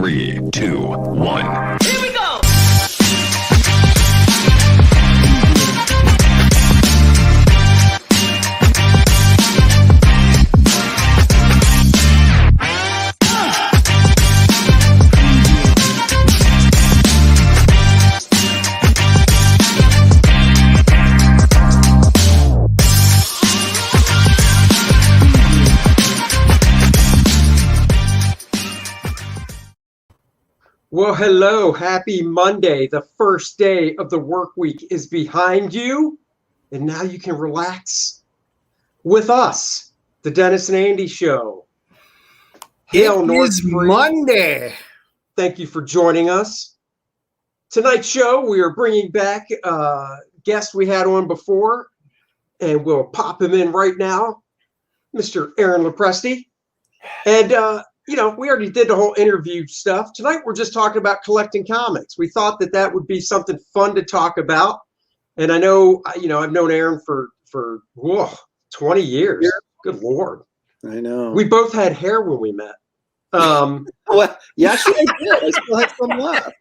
3, 2, 1. Here we go! Well, hello, happy Monday. The first day of the work week is behind you, and now you can relax with us, the Dennis and Andy Show. It is Monday. Thank you for joining us. Tonight's show, we are bringing back a guest we had on before, and we'll pop him in right now, Mr. Aaron Lopresti. And, you know, we already did the whole interview stuff. Tonight, we're just talking about collecting comics. We thought that that would be something fun to talk about. And I know, you know, I've known Aaron for 20 years. Good Lord. I know. We both had hair when we met. Well, yeah, actually, I did. I still have some left.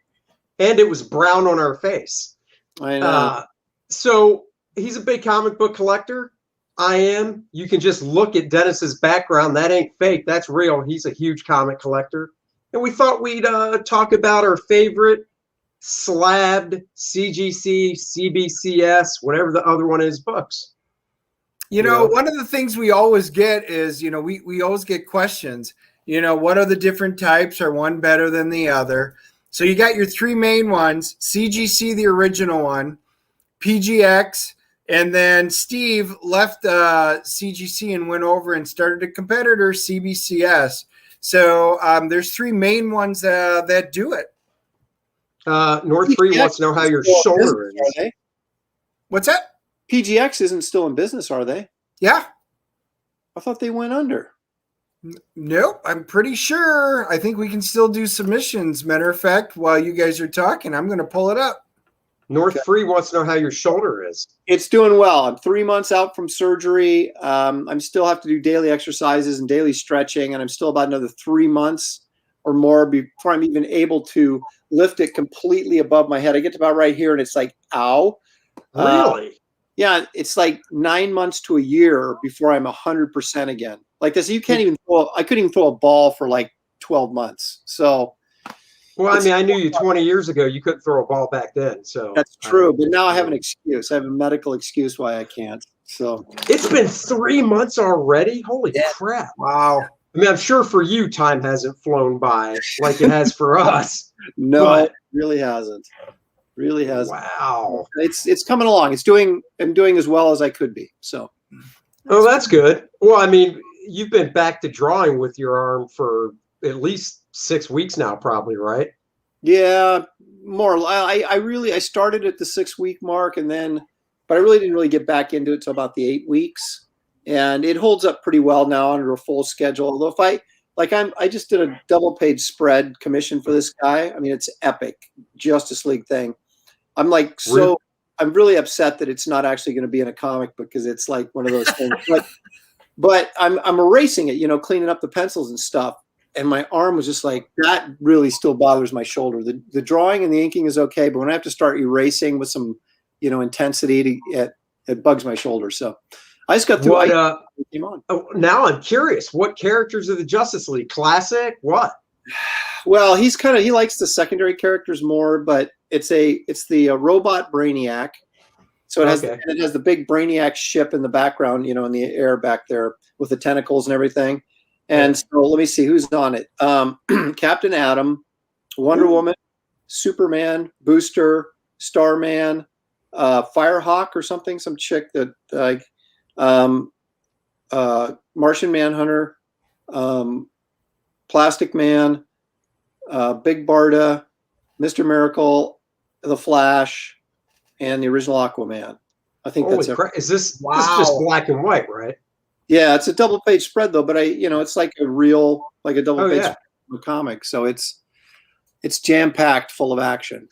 And it was brown on our face. I know. So he's a big comic book collector. I am. You can just look at Dennis's background. That ain't fake. That's real. He's a huge comic collector. And we thought we'd talk about our favorite slabbed CGC, CBCS, whatever the other one is, books. You know, one of the things we always get is, you know, we always get questions. You know, what are the different types? Are one better than the other? So you got your three main ones, CGC, the original one, PGX, and then Steve left CGC and went over and started a competitor, CBCS. So there's three main ones that do it. North 3 wants to know how your shoulder is. What's that? PGX isn't still in business, are they? Yeah. I thought they went under. Nope, I'm pretty sure. I think we can still do submissions. Matter of fact, while you guys are talking, I'm going to pull it up. North 3 wants to know how your shoulder is. It's doing well. I'm 3 months out from surgery. I'm still have to do daily exercises and daily stretching, and I'm still about another 3 months or more before I'm even able to lift it completely above my head. I get to about right here, and it's like, ow. Really? Yeah, it's like 9 months to a year before I'm 100% again. Like this, you can't even throw. I couldn't even throw a ball for like 12 months. So. Well, I mean, I knew you 20 years ago. You couldn't throw a ball back then. So that's true. But now I have an excuse. I have a medical excuse why I can't. So it's been 3 months already. Holy crap. Wow. I mean, I'm sure for you, time hasn't flown by like it has for us. No, it really hasn't. Really hasn't. Wow. It's coming along. I'm doing as well as I could be. So. Oh, that's good. Well, I mean, you've been back to drawing with your arm for at least 6 weeks now, probably, right? Yeah, more. I started at the 6 week mark, but I really didn't really get back into it till about the 8 weeks, and it holds up pretty well now under a full schedule. Although I just did a double page spread commission for this guy. I mean, it's epic Justice League thing. I'm like I'm really upset that it's not actually going to be in a comic book because it's like one of those things. But I'm erasing it, you know, cleaning up the pencils and stuff. And my arm was just like, that really still bothers my shoulder. The drawing and the inking is okay, but when I have to start erasing with some, you know, intensity, it bugs my shoulder. So I just got through. Came on. Oh, now I'm curious. What characters of the Justice League? Classic? What? Well, he likes the secondary characters more, but it's the robot Brainiac. So it has the big Brainiac ship in the background, you know, in the air back there with the tentacles and everything. And so let me see who's on it. Captain Atom, Wonder Woman, Superman, Booster, Starman, Firehawk or something, some chick that like Martian Manhunter, Plastic Man, Big Barda, Mr. Miracle, The Flash, and the original Aquaman. I think that's it. Is this just black and white, right? Yeah, it's a double page spread though, but it's like a double page comic. So it's jam packed full of action.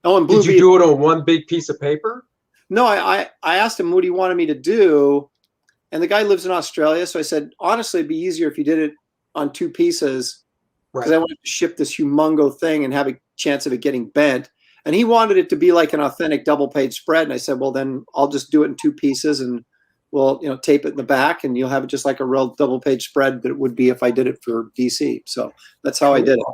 Oh, and Did you do it on one big piece of paper? No, I asked him what he wanted me to do, and the guy lives in Australia. So I said, honestly, it'd be easier if you did it on two pieces, because I wanted to ship this humongo thing and have a chance of it getting bent. And he wanted it to be like an authentic double page spread. And I said, well, then I'll just do it in 2 pieces and we'll, tape it in the back and you'll have it just like a real double page spread that it would be if I did it for DC. So that's how I did it.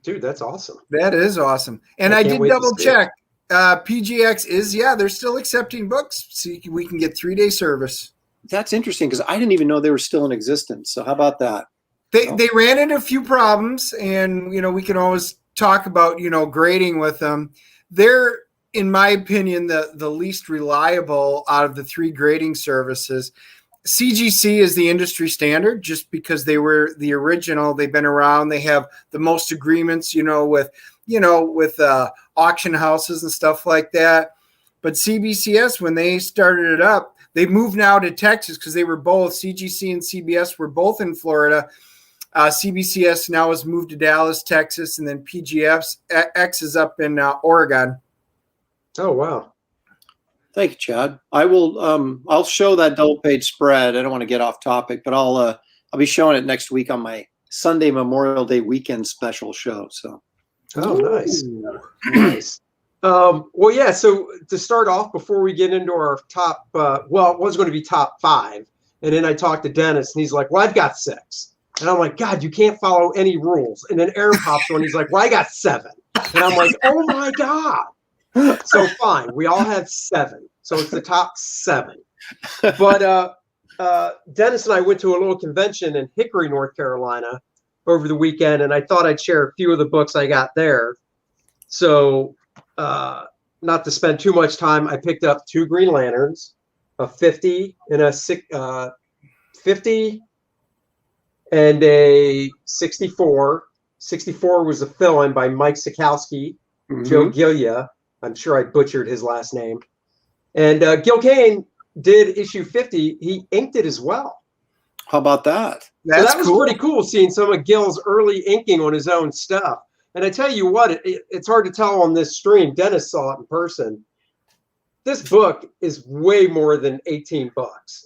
Dude, that's awesome. That is awesome. And I did double check. PGX is, they're still accepting books. So we can get 3-day service. That's interesting because I didn't even know they were still in existence. So how about that? They ran into a few problems, and we can always talk about grading with them. They're, in my opinion, the least reliable out of the 3 grading services. CGC is the industry standard just because they were the original. They've been around. They have the most agreements, with auction houses and stuff like that. But CBCS, when they started it up, they moved now to Texas because they were both, CGC and CBS were both in Florida. CBCS now has moved to Dallas, Texas, and then PGX is up in Oregon. Oh, wow. Thank you, Chad. I will. I'll show that double page spread. I don't want to get off topic, but I'll be showing it next week on my Sunday Memorial Day weekend special show. So. Oh, nice. Nice. Well, yeah. So to start off, before we get into our top, it was going to be top 5, and then I talked to Dennis, and he's like, "Well, I've got 6," and I'm like, "God, you can't follow any rules." And then Aaron pops on, he's like, "Well, I got 7," and I'm like, "Oh my God." So fine, we all have 7. So it's the top 7. But Dennis and I went to a little convention in Hickory, North Carolina over the weekend, and I thought I'd share a few of the books I got there. So not to spend too much time, I picked up 2 Green Lanterns, a 50 and a 50 and a 64. 64 was a fill-in by Mike Sikowski, Joe Gillia. I'm sure I butchered his last name. And Gil Kane did issue 50. He inked it as well. How about that? So that was pretty cool, seeing some of Gil's early inking on his own stuff. And I tell you what, it's hard to tell on this stream. Dennis saw it in person. This book is way more than $18.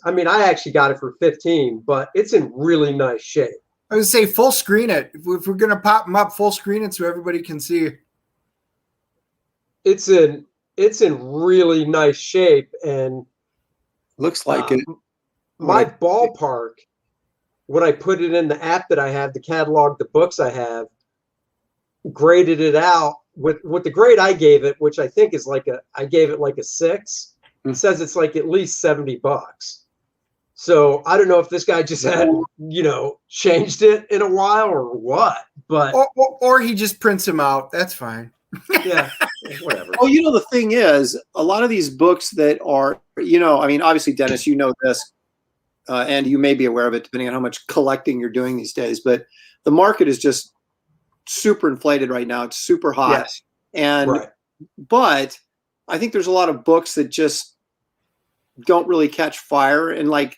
I mean, I actually got it for 15, but it's in really nice shape. I would say full screen it. If we're going to pop them up, full screen it so everybody can see. It's in really nice shape, and looks like it. My ballpark, when I put it in the app that I have to catalog the books I have, graded it out with the grade I gave it, which I think is I gave it like a 6. It says it's like at least $70. So I don't know if this guy just had, changed it in a while or what, but or he just prints them out. That's fine. Yeah, whatever. Oh, the thing is, a lot of these books that are, obviously, Dennis, this, and you may be aware of it depending on how much collecting you're doing these days, but the market is just super inflated right now. It's super hot. Yes. And, but I think there's a lot of books that just don't really catch fire. And like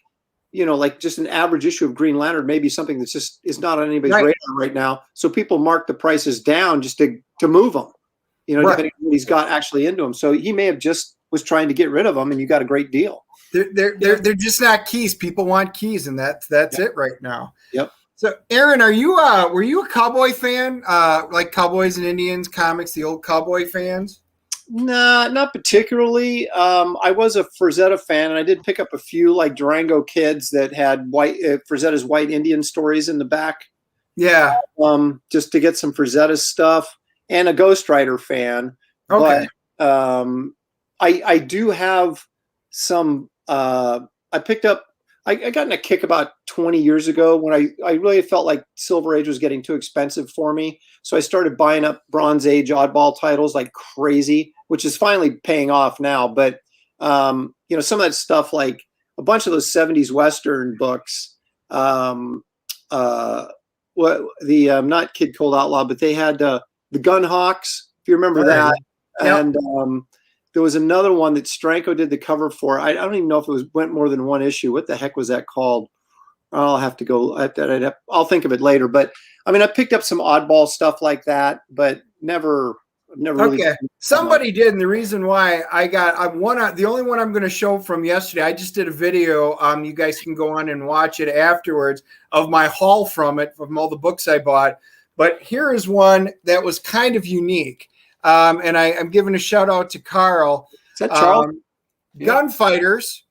just an average issue of Green Lantern, maybe something that's just is not on anybody's radar right now. So people mark the prices down just to move them, depending on what he's got actually into them. So he may have just was trying to get rid of them, and you got a great deal. They're just not keys. People want keys, and that's it right now. Yep. So, Aaron, were you a cowboy fan? Like Cowboys and Indians comics, the old cowboy fans? Nah, not particularly. I was a Frazetta fan, and I did pick up a few like Durango Kids that had Frazetta's White Indian stories in the back. Yeah. Just to get some Frazetta stuff, and a Ghost Rider fan. Okay. But I do have some. I picked up. I got in a kick about 20 years ago when I really felt like Silver Age was getting too expensive for me. So I started buying up Bronze Age oddball titles like crazy, which is finally paying off now. But, some of that stuff, like a bunch of those 70s Western books, not Kid Cold Outlaw, but they had the Gunhawks, if you remember that. Yep. And there was another one that Stranko did the cover for. I don't even know if it went more than one issue. What the heck was that called? I'll have to go. I'll think of it later. But I mean, I picked up some oddball stuff like that, but never never really. Okay, somebody did, and the reason why the only one I'm going to show from yesterday. I just did a video. You guys can go on and watch it afterwards of my haul from all the books I bought. But here is one that was kind of unique, and I'm giving a shout out to Carl. Is that Charles? Gunfighters,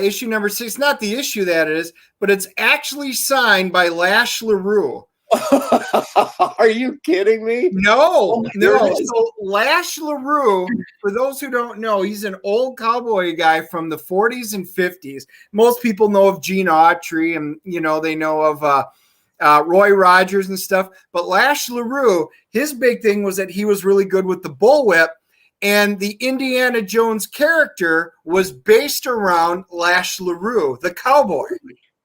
issue number 6. Not the issue that it is, but it's actually signed by Lash LaRue. Are you kidding me? No. So Lash LaRue, for those who don't know, he's an old cowboy guy from the 40s and 50s. Most people know of Gene Autry, and they know of Roy Rogers and stuff. But Lash LaRue, his big thing was that he was really good with the bullwhip, and the Indiana Jones character was based around Lash LaRue, the cowboy.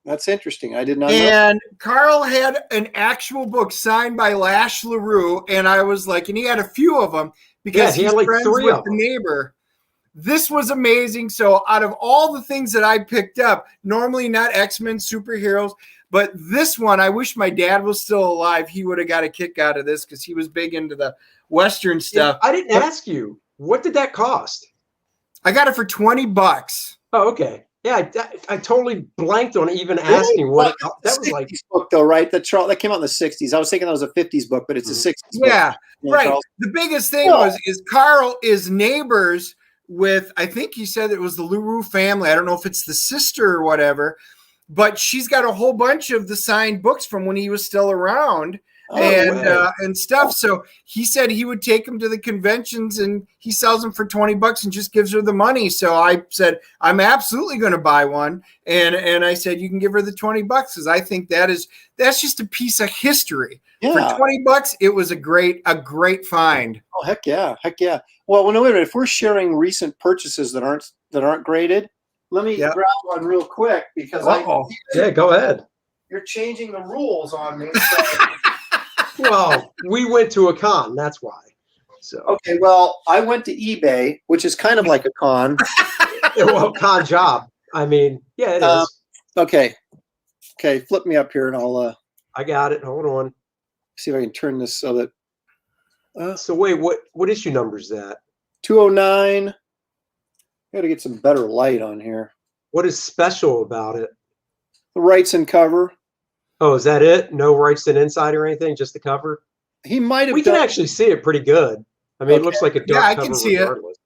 That's interesting. I did not know. And Carl had an actual book signed by Lash LaRue, and I was like, and he had a few of them because he he's had like friends 3 with of the them. neighbor. This was amazing. So out of all the things that I picked up, normally not X-Men superheroes, but this one, I wish my dad was still alive. He would have got a kick out of this because he was big into the Western stuff. I didn't ask you. What did that cost? I got it for $20. Oh, okay. Yeah, I totally blanked on even asking what that was like. Book though, right? That came out in the 60s. I was thinking that was a 50s book, but it's a 60s yeah, book. right. Charles. The biggest thing is Carl is neighbors with, I think he said it was the LaRue family. I don't know if it's the sister or whatever, but she's got a whole bunch of the signed books from when he was still around. And stuff. So he said he would take them to the conventions, and he sells them for $20 and just gives her the money. So I said, I'm absolutely going to buy one. And I said, you can give her the $20 because I think that's just a piece of history. Yeah. For $20, it was a great find. Oh, heck yeah. Well, no, wait a minute. If we're sharing recent purchases that aren't graded, let me grab one real quick because yeah, go ahead. You're changing the rules on me. So. Well, we went to a con. That's why. So okay. Well, I went to eBay, which is kind of like a con. Well, con job. I mean, yeah, it is. Okay. Flip me up here, and I'll. I got it. Hold on. See if I can turn this so that. So wait, what issue number is that? 209. I got to get some better light on here. What is special about it? The rights and cover. Oh, is that it? No rights and inside or anything? Just the cover? He might have. We can actually see it pretty good. I mean, It looks like a dark I cover can see regardless.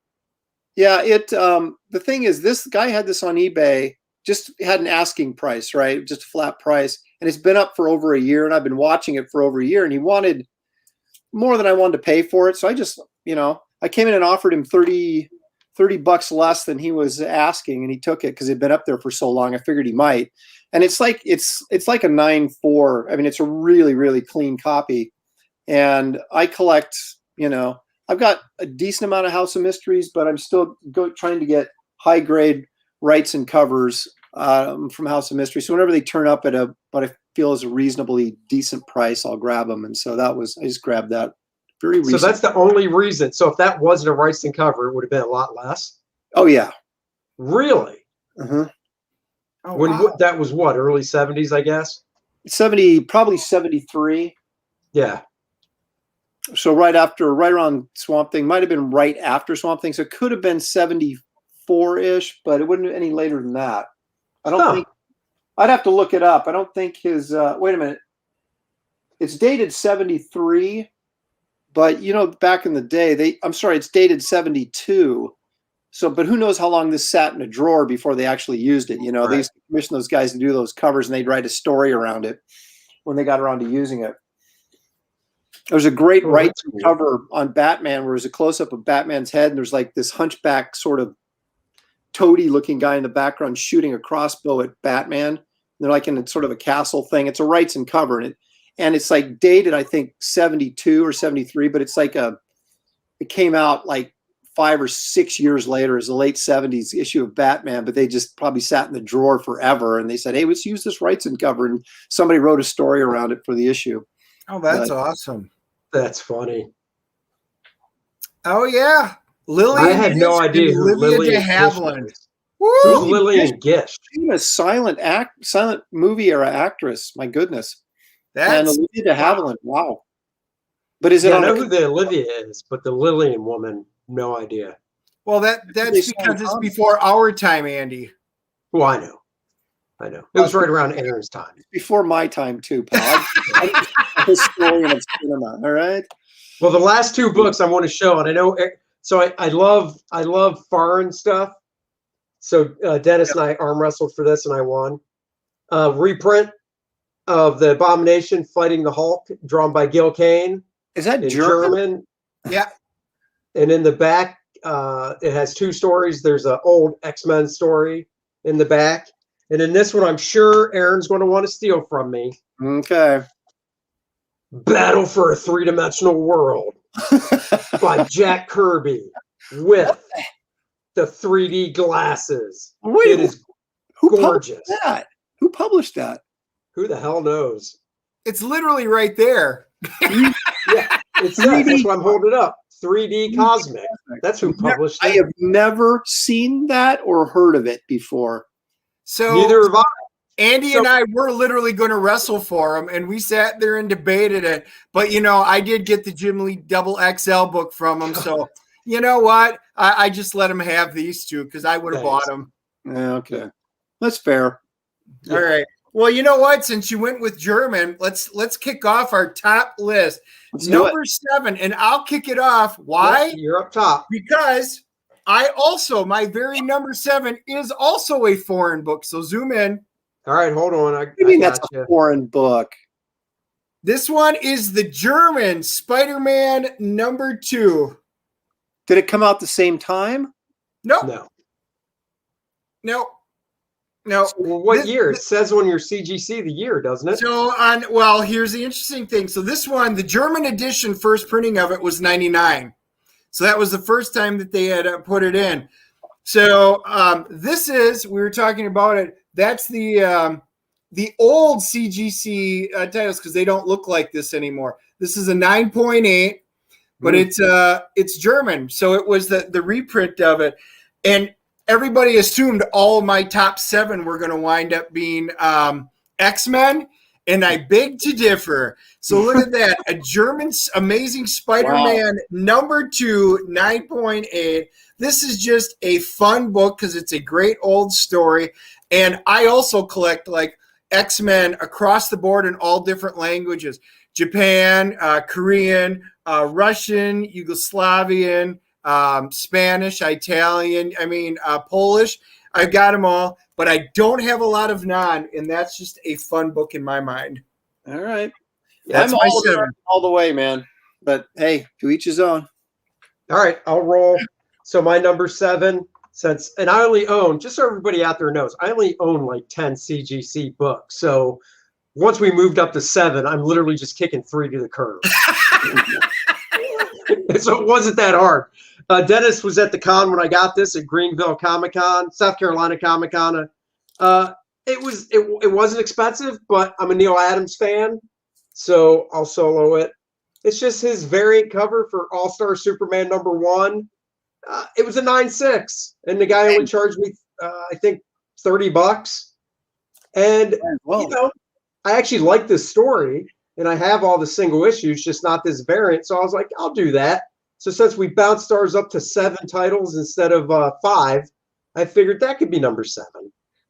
Yeah, the thing is, this guy had this on eBay, just had an asking price, right? Just a flat price. And it's been up for over a year, and I've been watching it for over a year, and he wanted more than I wanted to pay for it. So I just, I came in and offered him $30 less than he was asking, and he took it because it'd been up there for so long. I figured he might. And it's like a 9.4. I mean, it's a really, really clean copy. And I collect, I've got a decent amount of House of Mysteries, but I'm still trying to get high grade rights and covers from House of Mysteries. So whenever they turn up at what I feel is a reasonably decent price, I'll grab them. And so I just grabbed that very recently. So that's the only reason. So if that wasn't a rights and cover, it would have been a lot less. Oh yeah. Really? Uh-huh. Oh, wow. That was what, early 70s, I guess? Probably 73. Yeah. So right around Swamp Thing, might have been right after Swamp Thing. So it could have been 74-ish, but it wouldn't be any later than that. I don't think, I'd have to look it up. I don't think his, wait a minute. It's dated 73, but back in the day, it's dated 72. So, but who knows how long this sat in a drawer before they actually used it. Right. They used to commission those guys to do those covers, and they'd write a story around it when they got around to using it. There's a great rights cover on Batman where there's a close-up of Batman's head, and there's like this hunchback sort of toady-looking guy in the background shooting a crossbow at Batman. They're like in sort of a castle thing. It's a rights and cover, and it's like dated, I think, 72 or 73, but it's like it came out like 5 or 6 years later as a late 70s issue of Batman, but they just probably sat in the drawer forever. And they said, hey, let's use this rights and cover. And somebody wrote a story around it for the issue. Oh, that's awesome. That's funny. Oh, yeah. Lillian. I had no idea who Lillian de Havilland. Who's Lillian Gish? She's a silent movie era actress. My goodness. That's and Olivia de Havilland. Wow. But is it Yeah, I on know a who the Olivia is, but the Lillian woman, no idea. Well, that's because it's before our time, Andy. Well, I know. It was right around Aaron's time. before my time too, pal? I'm a historian of cinema. All right. Well, the last two books I want to show, and I know, so I love foreign stuff. So Dennis and I arm wrestled for this, and I won. Reprint of The Abomination Fighting the Hulk, drawn by Gil Kane. Is that in German? Yeah. And in the back, it has two stories. There's an old X-Men story in the back. And in this one, I'm sure Aaron's going to want to steal from me. Okay. Battle for a Three-Dimensional World by Jack Kirby with the 3D glasses. Wait, it is gorgeous. Who published that? Who the hell knows? It's literally right there. Yeah, it says, that's why I'm holding it up. 3D Cosmic. That's who published it. I have never seen that or heard of it before. So Neither have I. Andy and I were literally going to wrestle for him, and we sat there and debated it. But, I did get the Jim Lee Double XL book from him. So, you know what? I just let him have these two because I would have bought them. Yeah, okay. That's fair. Yeah. All right. Well, you know what? Since you went with German, let's kick off our top list. Number 7, and I'll kick it off. Why? Yeah, you're up top. Because my very number 7 is also a foreign book. So zoom in. All right, hold on. I mean that's a foreign book? This one is the German Spider-Man number 2. Did it come out the same time? Nope. No. So, well, what year? It says on your CGC the year, doesn't it? So here's the interesting thing. So this one, the German edition, first printing of it was 99. So that was the first time that they had put it in. So we were talking about it. That's the old CGC titles because they don't look like this anymore. This is a 9.8, but it's German. So it was the reprint of it. And everybody assumed all of my top 7 were going to wind up being X-Men, and I beg to differ. So look at that. A German Amazing Spider-Man number 2, 9.8. This is just a fun book because it's a great old story. And I also collect like X-Men across the board in all different languages. Japan, Korean, Russian, Yugoslavian, Spanish, Italian, Polish. I've got them all, but I don't have a lot of non, and that's just a fun book in my mind. All right. That's I'm my all 7. All the way, man. But hey, to each his own. All right, I'll roll. So my number 7, and I only own, just so everybody out there knows, I only own like 10 CGC books. So once we moved up to 7, I'm literally just kicking 3 to the curb. So it wasn't that hard. Dennis was at the con when I got this at Greenville Comic-Con, South Carolina Comic-Con. It wasn't expensive, but I'm a Neil Adams fan, so I'll solo it. It's just his variant cover for All-Star Superman number 1. It was a 9.6, and the guy only charged me, I think, $30. And I actually like this story, and I have all the single issues, just not this variant. So I was like, I'll do that. So since we bounced ours up to 7 titles instead of 5, I figured that could be number 7.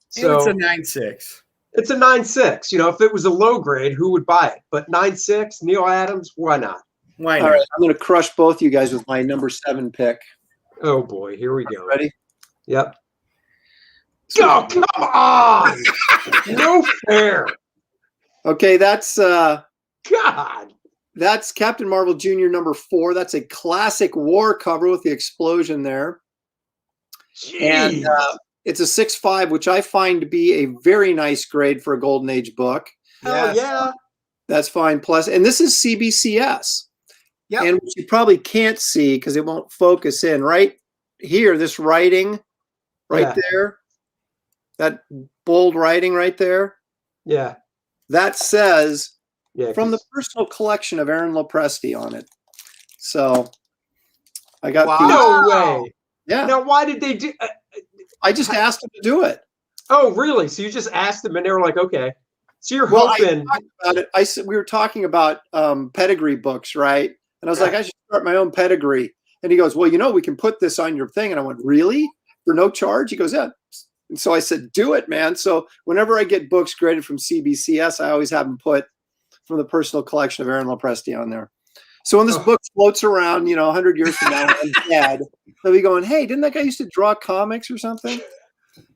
So it's a 9.6. It's a 9.6. If it was a low grade, who would buy it? But 9.6, Neil Adams, why not? Why not? All right, I'm going to crush both you guys with my number 7 pick. Oh boy, here we go. Ready? Yep. Oh, come on! No fair. Okay, that's God. That's Captain Marvel Jr. number 4. That's a classic war cover with the explosion there. Jeez. And it's a 6.5, which I find to be a very nice grade for a Golden Age book. Hell yeah. That's fine. Plus, and this is CBCS. Yeah. And which you probably can't see because it won't focus in. Right here, this writing right there, that bold writing right there. Yeah. That says from the 'cause- personal collection of Aaron Lopresti on it. So I got No way. Yeah. Now, why did they do? I just asked him to do it. Oh, really? So you just asked them, and they were like, "Okay." So you're Well, hoping. we were talking about pedigree books, right? And I was like, I should start my own pedigree. And he goes, well, we can put this on your thing. And I went, really? For no charge? He goes, yeah. And so I said, do it, man. So whenever I get books graded from CBCS, I always have them put from the personal collection of Aaron Lopresti on there. So when this book floats around, 100 years from now, I'm dead, they'll be going, hey, didn't that guy used to draw comics or something?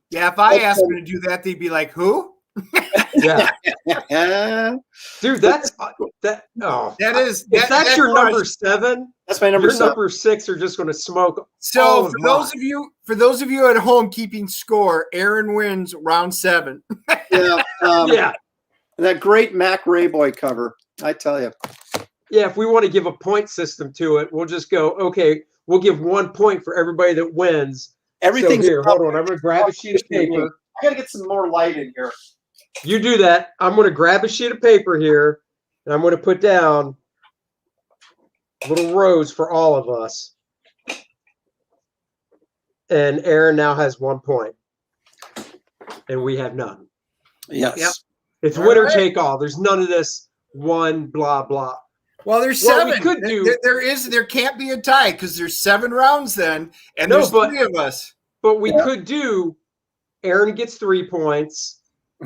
Yeah, if I asked them to do that, they'd be like, who? Yeah. Dude, that's that. Oh, if that's your number 7. That's my number 7. Number 6 are just going to smoke. So for those of you at home keeping score, Aaron wins round 7. Yeah. Yeah. That great Mac Rayboy cover, I tell you. Yeah, if we want to give a point system to it, we'll just go, okay, we'll give 1 point for everybody that wins. Everything's so here, hold on. I'm going to grab a sheet of paper. I got to get some more light in here. You do that. I'm going to grab a sheet of paper here, and I'm going to put down little rows for all of us. And Aaron now has 1 point. And we have none. Yes. Yep. It's winner take all. There's none of this one blah, blah. Well, there's 7. We could do, there can't be a tie because there's 7 rounds then, and there's 3 of us. But we could do Aaron gets 3 points,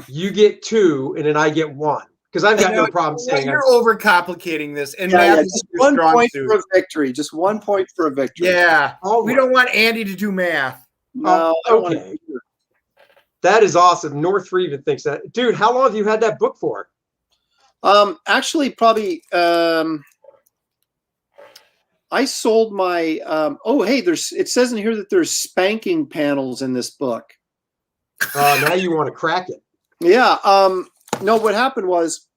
you get 2, and then I get 1. Because I've got no problem saying you're overcomplicating this. And just 1 point for a victory. Just 1 point for a victory. Yeah. We don't want Andy to do math. No, okay. That is awesome. North even thinks that. Dude, how long have you had that book for? Actually, probably. I sold my. It says in here that there's spanking panels in this book. Now you want to crack it? Yeah. No, what happened was,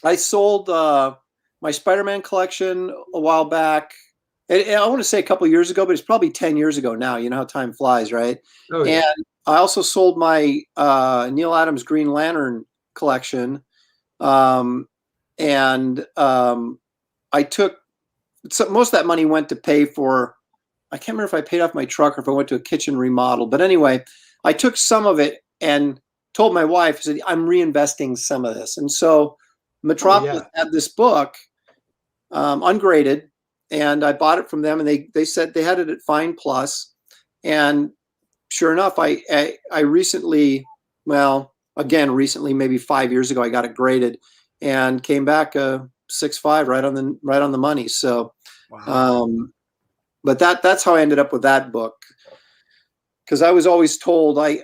I sold my Spider-Man collection a while back. I want to say a couple of years ago, but it's probably 10 years ago now. You know how time flies, right? Oh, yeah. And I also sold my Neil Adams Green Lantern collection. I took most of that money went to pay for, I can't remember if I paid off my truck or if I went to a kitchen remodel. But anyway, I took some of it and told my wife, I said, I'm reinvesting some of this. And so Metropolis had this book ungraded, and I bought it from them, and they said they had it at Fine Plus. And sure enough, I recently, recently, maybe 5 years ago, I got it graded and came back 6.5 right on the money. So, wow. But that's how I ended up with that book. Because I was always told, I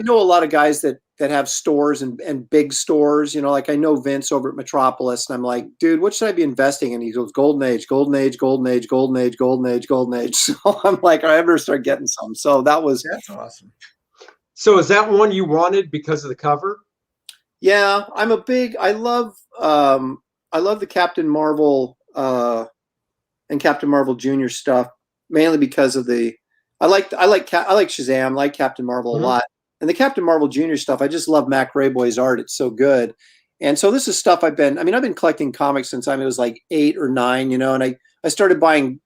know a lot of guys that have stores and big stores, like I know Vince over at Metropolis, and I'm like, dude, what should I be investing in? He goes, Golden Age, Golden Age, Golden Age, Golden Age, GoldenAge, Golden Age. So I'm like, I better start getting some. So that's awesome. So is that one you wanted because of the cover? Yeah, I love the Captain Marvel and Captain Marvel Jr. stuff, mainly because of I like Shazam, like Captain Marvel a lot. And the Captain Marvel Jr. stuff, I just love Mac Rayboy's art. It's so good. And so this is stuff I've been collecting comics since I was like 8 or 9, and I started buying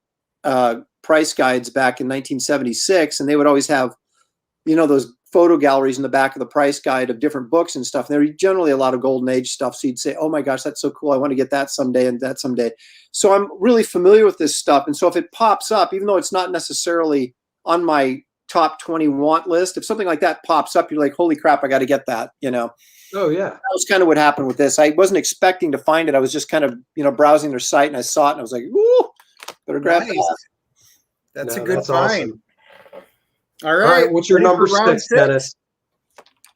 price guides back in 1976, and they would always have, those photo galleries in the back of the price guide of different books and stuff. And there were generally a lot of Golden Age stuff. So you'd say, oh my gosh, that's so cool. I want to get that someday and that someday. So I'm really familiar with this stuff. And so if it pops up, even though it's not necessarily on my top 20 want list, if something like that pops up, you're like, holy crap, I got to get that, Oh yeah. That was kind of what happened with this. I wasn't expecting to find it. I was just kind of, browsing their site, and I saw it, and I was like, ooh, better grab that. That's a good find. Awesome. All right. What's your number 6, Dennis?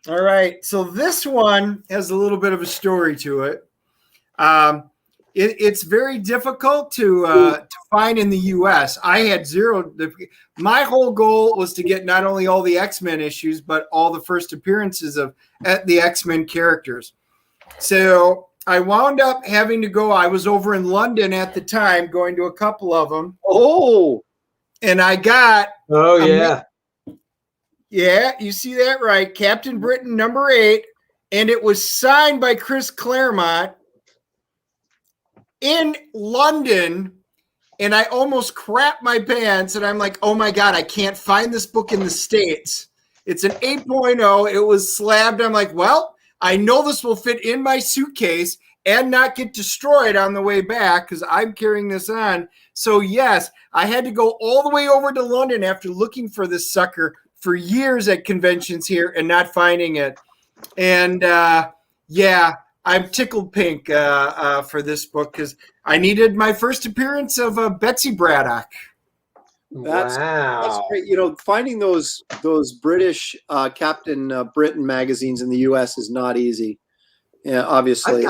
All right. So this one has a little bit of a story to it. It's very difficult to find in the U.S. I had zero. My whole goal was to get not only all the X-Men issues, but all the first appearances of the X-Men characters. So I wound up having to go. I was over in London at the time, going to a couple of them. Oh, and I got. Oh yeah. Yeah, you see that right. Captain Britain number 8, and it was signed by Chris Claremont in London, and I almost crapped my pants, and I'm like, oh my God, I can't find this book in the States. It's an 8.0. It was slabbed. I'm like, well, I know this will fit in my suitcase, and not get destroyed on the way back because I'm carrying this on. So yes, I had to go all the way over to London after looking for this sucker for years at conventions here and not finding it. And yeah, I'm tickled pink for this book because I needed my first appearance of Betsy Braddock. That's Wow. great. You know, finding those British Captain Britain magazines in the U.S. is not easy. Yeah, obviously.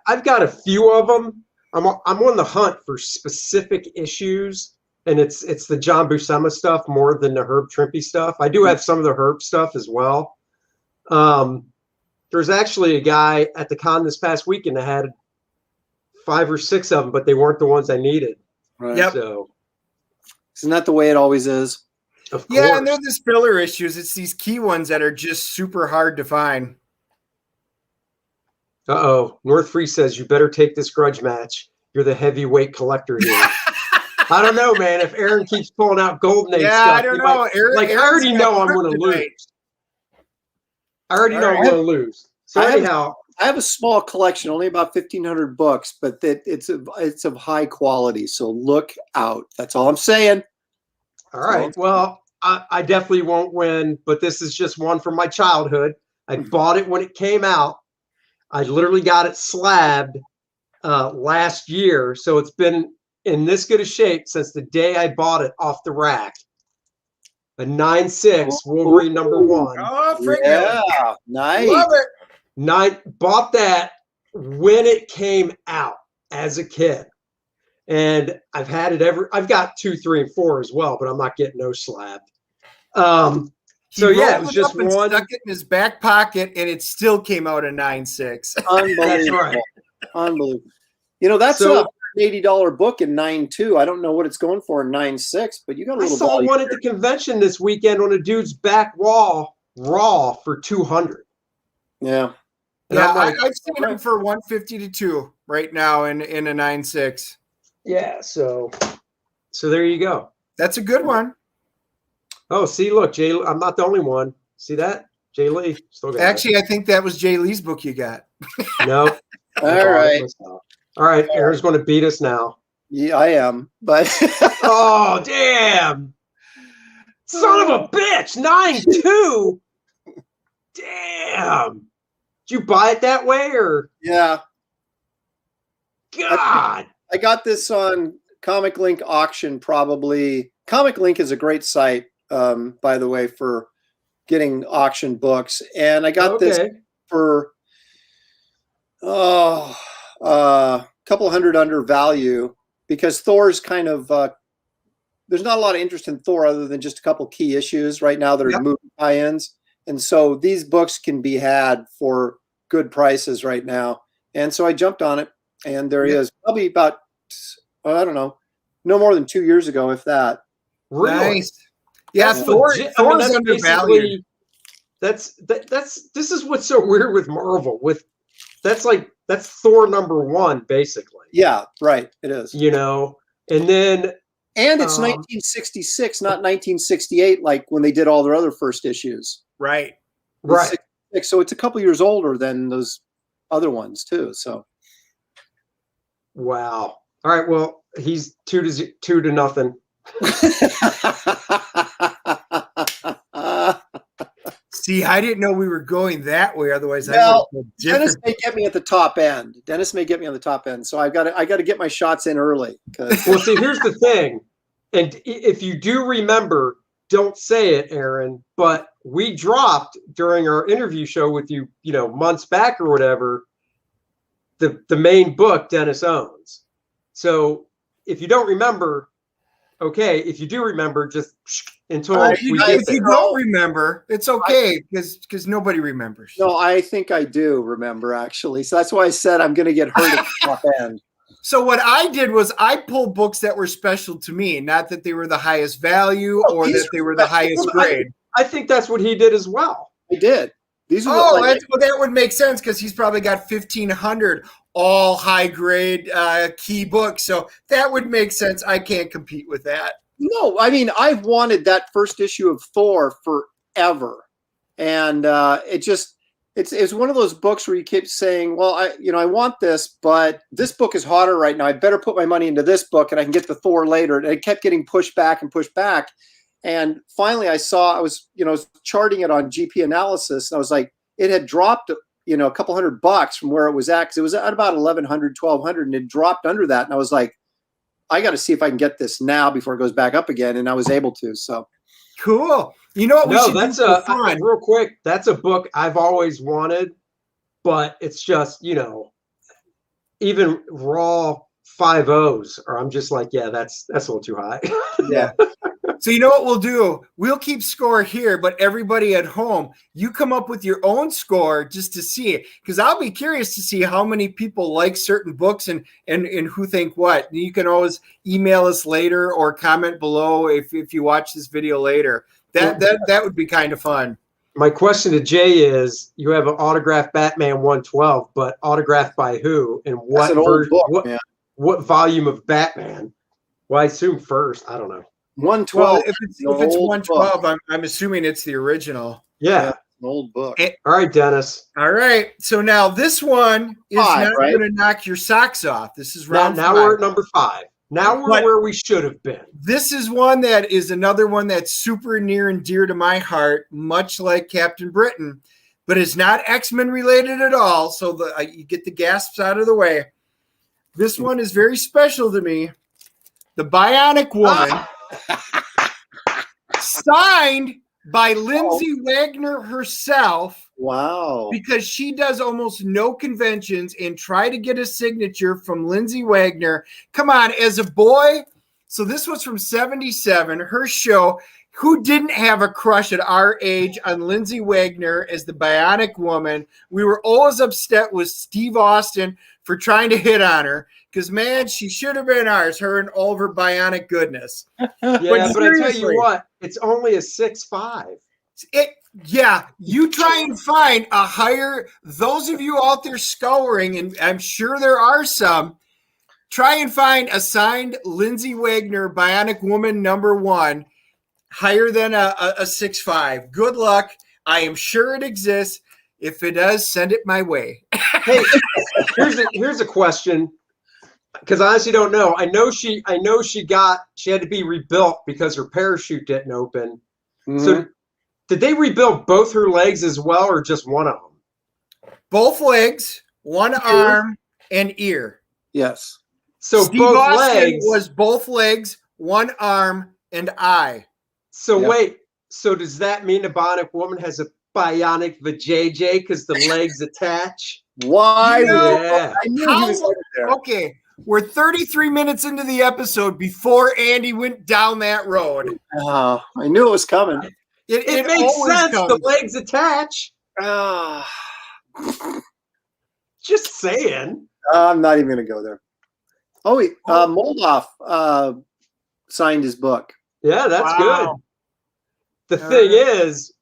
I've got a few of them. I'm on the hunt for specific issues, and it's the John Buscema stuff more than the Herb Trimpe stuff. I do have some of the Herb stuff as well. There's actually a guy at the con this past weekend that had 5 or 6 of them, but they weren't the ones I needed. Right. Yep. So, Isn't that the way it always is? of Yeah, course. and they're the filler issues. It's these key ones that are just super hard to find. Uh-oh. North Free says, you better take this grudge match. You're the heavyweight collector here. I don't know, man. If Aaron keeps pulling out Golden Age Yeah, stuff, I don't he know. might- Aaron- I Aaron's already got know I'm going to kryptonite. lose. I already know I'm Alright. going to lose. So I have- anyhow, I have a small collection, only about 1,500 books, but that it's of high quality. So look out. That's all I'm saying. all right. Well, I definitely won't win, but this is just one from my childhood. I bought it when it came out. I literally got it slabbed last year, so it's been in this good a shape since the day I bought it off the rack. A 9.6 Wolverine #1. Oh, friggin' Yeah, nice. love it. Bought that when it came out as a kid. And I've had it I've got 2, 3, and 4 as well, but I'm not getting no slabbed. So He yeah, it rolled was just up and one. stuck it in his back pocket, and it still came out a 9.6. Unbelievable. That's right. Unbelievable. You know, that's So- a $180 book in 9.2. I don't know what it's going for in 9.6, but you got a I little saw value one at there. the convention this weekend on a dude's back wall, raw for 200. Yeah. And Yeah, I'm like, I've seen him for 150 to 2 right now in a 9.6. yeah. So there you go. That's a good one. Oh, see, look, Jay, I'm not the only one. See that? Jay Lee still got Actually, I think that was Jay Lee's book you got. it. No. All right. All right. Aaron's going to beat us now. Yeah, I am. But Oh, damn. Son of a bitch. 9.2. Damn. Did you buy it that way or? yeah, God. I got this on Comic Link auction probably. Comic Link is a great site, by the way, for getting auction books. And I got this Okay. for a couple hundred under value because Thor's kind of there's not a lot of interest in Thor other than just a couple key issues right now that are Yep. movie tie-ins. And so these books can be had for good prices right now. And so I jumped on it, and there he Yep. is. Probably about, I don't know, no more than 2 years ago, if that. Really? Nice. Yeah, That's Thor, legit. I mean, Thor's that's undervalued. basically- this is what's so weird with Marvel. That's Thor #1 basically. Yeah, right. It is. You know, and then And it's 1966, not 1968, like when they did all their other first issues. Right. It's right. 66, so it's a couple years older than those other ones too. So Wow. All right. Well, he's 2-0. See, I didn't know we were going that way. Otherwise, Well, I would have Dennis different. may get me at the top end. So I got to get my shots in early. 'Cause- Well, see, here's the thing, and if you do remember, don't say it, Aaron, but we dropped during our interview show with you, months back or whatever, the main book Dennis owns. So if you don't remember, okay. If you do remember, just until If you, we get if you there. don't remember, it's okay because nobody remembers. no, I think I do remember actually. So that's why I said I'm going to get hurt at the top end. So what I did was I pulled books that were special to me, not that they were the highest value or these that they were the highest grade. I think that's what he did as well. I did. These are Oh, like, that would make sense because he's probably got 1,500 all high grade key books. So that would make sense. I can't compete with that. no, I mean, I've wanted that first issue of Thor forever. And it's it's one of those books where you keep saying, well, I want this, but this book is hotter right now. I better put my money into this book and I can get the Thor later. And it kept getting pushed back and pushed back. And finally I was charting it on GP analysis. And I was like, it had dropped, a couple $100 from where it was at. 'Cause it was at about 1,100, 1,200 and it dropped under that. And I was like, I got to see if I can get this now before it goes back up again. And I was able to, so. Cool. You know what? That's real quick. That's a book I've always wanted, but it's just, even raw 5.0s, or I'm just like, yeah, that's a little too high. Yeah. So you know what we'll do? We'll keep score here, but everybody at home, you come up with your own score just to see it, because I'll be curious to see how many people like certain books and who think what. You can always email us later or comment below if you watch this video later. That would be kind of fun. My question to Jay is: you have an autographed Batman 112, but autographed by who and what version? What volume of Batman? Well, I assume first. I don't know. 112. Well, if it's 112, I'm assuming it's the original. Yeah. An old book. All right, Dennis. All right. So now this one is not going to knock your socks off. This is round 5. Now we're at number 5. Now we're where we should have been. This is one that is another one that's super near and dear to my heart, much like Captain Britain, but it's not X-Men related at all. So you get the gasps out of the way. This one is very special to me. The Bionic Woman, signed by Lindsay Wagner herself. Wow. Because she does almost no conventions and try to get a signature from Lindsay Wagner. Come on, as a boy. So this was from 77, her show. Who didn't have a crush at our age on Lindsay Wagner as the Bionic Woman? We were always upset with Steve Austin for trying to hit on her because, man, she should have been ours, her and all of her bionic goodness. Yeah, but I tell you what, it's only a 6'5". Yeah, you try and find a higher, those of you out there scouring, and I'm sure there are some, try and find a signed Lindsay Wagner Bionic Woman #1 higher than a 6'5". Good luck. I am sure it exists. If it does, send it my way. Hey, here's a question, because I honestly don't know. I know she had to be rebuilt because her parachute didn't open. Mm-hmm. So did they rebuild both her legs as well, or just one of them? Both legs, one arm, and ear. Yes. So Steve both Austin legs was both legs, one arm, and eye. So wait. So does that mean the Bionic Woman has a bionic vajayjay because the legs attach? Why? Yeah. I knew he was there. Okay. We're 33 minutes into the episode before Andy went down that road. I knew it was coming. It makes sense. Comes. The legs attach. Just saying. I'm not even going to go there. Oh, wait. Moldoff signed his book. Yeah, that's good. The thing is,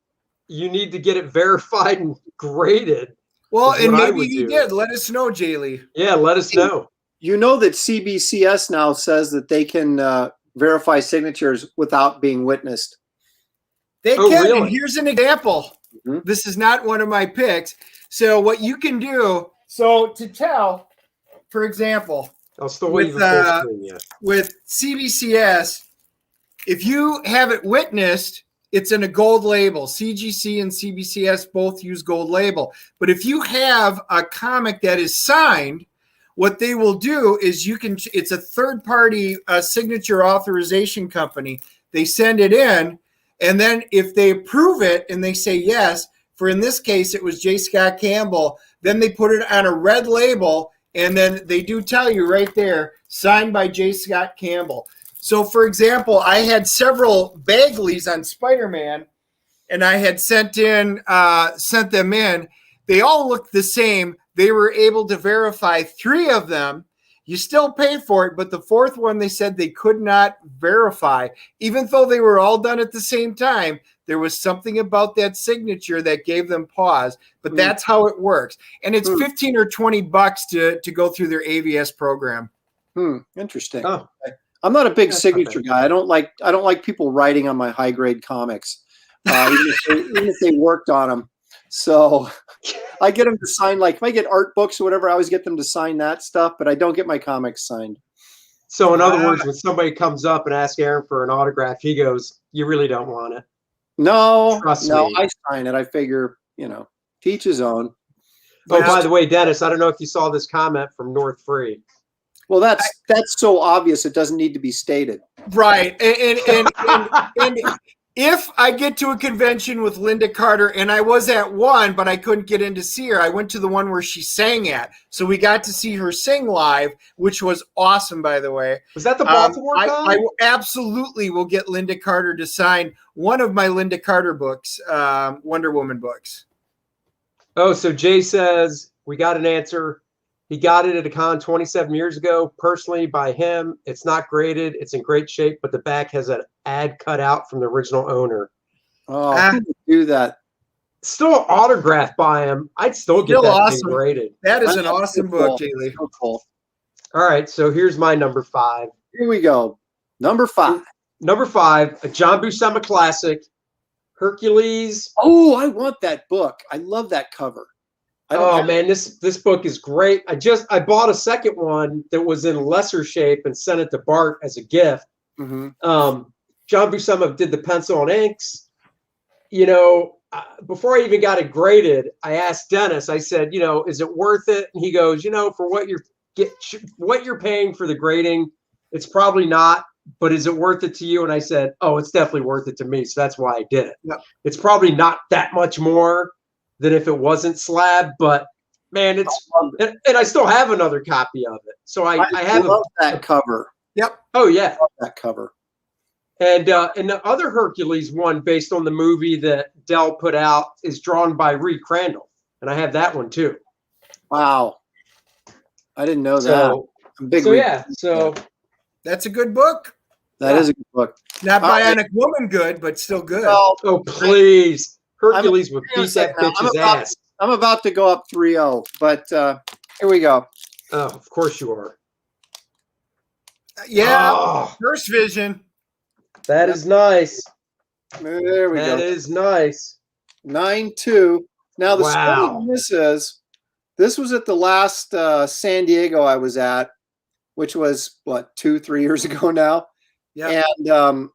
you need to get it verified and graded. Well, and maybe he did. Let us know, Jaylee. Yeah, let us know. You know that CBCS now says that they can verify signatures without being witnessed. They can. Really? And here's an example. Mm-hmm. This is not one of my picks. So what you can do, so to tell, for example, with CBCS, if you have it witnessed, it's in a gold label. CGC and CBCS both use gold label. But if you have a comic that is signed, what they will do is it's a third-party signature authorization company. They send it in, and then if they approve it and they say yes, for in this case, it was J. Scott Campbell, then they put it on a red label, and then they do tell you right there, signed by J. Scott Campbell. So, for example, I had several Bagleys on Spider-Man, and I had sent them in. They all looked the same. They were able to verify 3 of them. You still pay for it, but the 4th one they said they could not verify. Even though they were all done at the same time, there was something about that signature that gave them pause. But that's how it works. And it's $15 or $20 to go through their AVS program. Interesting. Oh. I'm not a big signature guy. I don't like people writing on my high grade comics, even if they worked on them. So I get them to sign, like if I get art books or whatever, I always get them to sign that stuff, but I don't get my comics signed. So in other words, when somebody comes up and asks Aaron for an autograph, he goes, "You really don't want it." No, Trust no, me. I sign it. I figure, to each his own. Oh, by the way, Dennis, I don't know if you saw this comment from North Free. Well, that's so obvious it doesn't need to be stated. Right. And if I get to a convention with Lynda Carter, and I was at one, but I couldn't get in to see her, I went to the one where she sang at. So we got to see her sing live, which was awesome, by the way. Was that the Baltimore con? I absolutely will get Lynda Carter to sign one of my Lynda Carter books, Wonder Woman books. Oh, so Jay says, we got an answer. He got it at a con 27 years ago, personally by him. It's not graded. It's in great shape, but the back has an ad cut out from the original owner. Oh, who would do that? Still autographed by him. I'd still get that awesome. thing graded. That is an awesome book, Jaylee. So cool. All right, so here's my number 5. Here we go. Number 5. Number 5, a John Buscema classic, Hercules. Oh, I want that book. I love that cover. Oh man, this book is great. I bought a second one that was in lesser shape and sent it to Bart as a gift. Mm-hmm. John Buscema did the pencil and inks. Before I even got it graded, I asked Dennis. I said, is it worth it? And he goes, for what you're paying for the grading, it's probably not. But is it worth it to you? And I said, oh, it's definitely worth it to me. So that's why I did it. Yep. It's probably not that much more than if it wasn't slab, but man, and I still have another copy of it. So I love that cover. Yep. Oh yeah. I love that cover. And the other Hercules one, based on the movie that Dell put out, is drawn by Reed Crandall, and I have that one too. Wow, I didn't know that. So that's a good book. That is a good book. Not Bionic Woman good, but still good. Oh please. Hercules would beat that bitch's ass. I'm about to go up 3-0, but here we go. Oh, of course you are. Yeah, First Vision. That is nice. There we go. That is nice. 9-2. Now, the story of this is, this was at the last San Diego I was at, which was, 2-3 years ago now? Yeah. And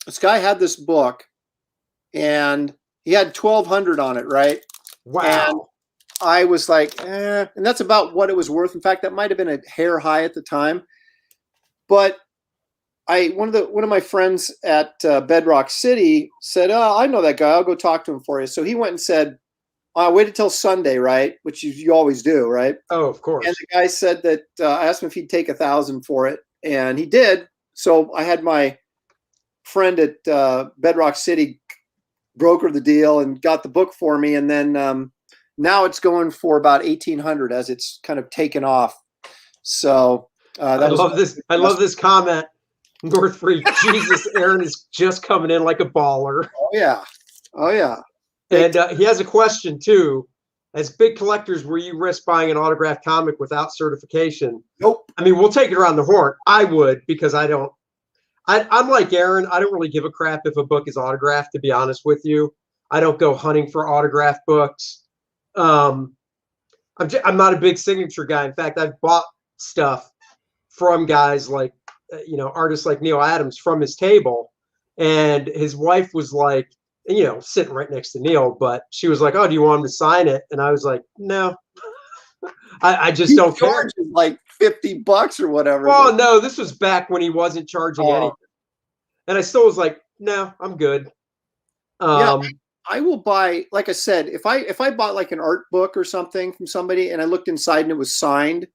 this guy had this book, and he had 1,200 on it, right? Wow. And I was like, and that's about what it was worth. In fact, that might have been a hair high at the time. But one of my friends at Bedrock City said, "Oh, I know that guy. I'll go talk to him for you." So he went and said, "I waited till Sunday, right?" Which you always do, right? Oh, of course. And the guy said that I asked him if he'd take 1,000 for it, and he did. So I had my friend at Bedrock City broker the deal and got the book for me, and then now it's going for about 1,800 as it's kind of taken off. So I love this comment. North Free, Jesus, Aaron is just coming in like a baller. Oh yeah. And he has a question too. As big collectors, will you risk buying an autographed comic without certification? Nope. I mean, we'll take it around the horn. I would, because I'm like Aaron. I don't really give a crap if a book is autographed, to be honest with you. I don't go hunting for autographed books. I'm not a big signature guy. In fact, I've bought stuff from guys like, artists like Neil Adams from his table. And his wife was like, sitting right next to Neil, but she was like, "Oh, do you want him to sign it?" And I was like, "No, I just don't care." Like $50 or whatever. Well, no, this was back when he wasn't charging anything. And I still was like, "No, I'm good." I will buy, like I said, if I bought like an art book or something from somebody and I looked inside and it was signed,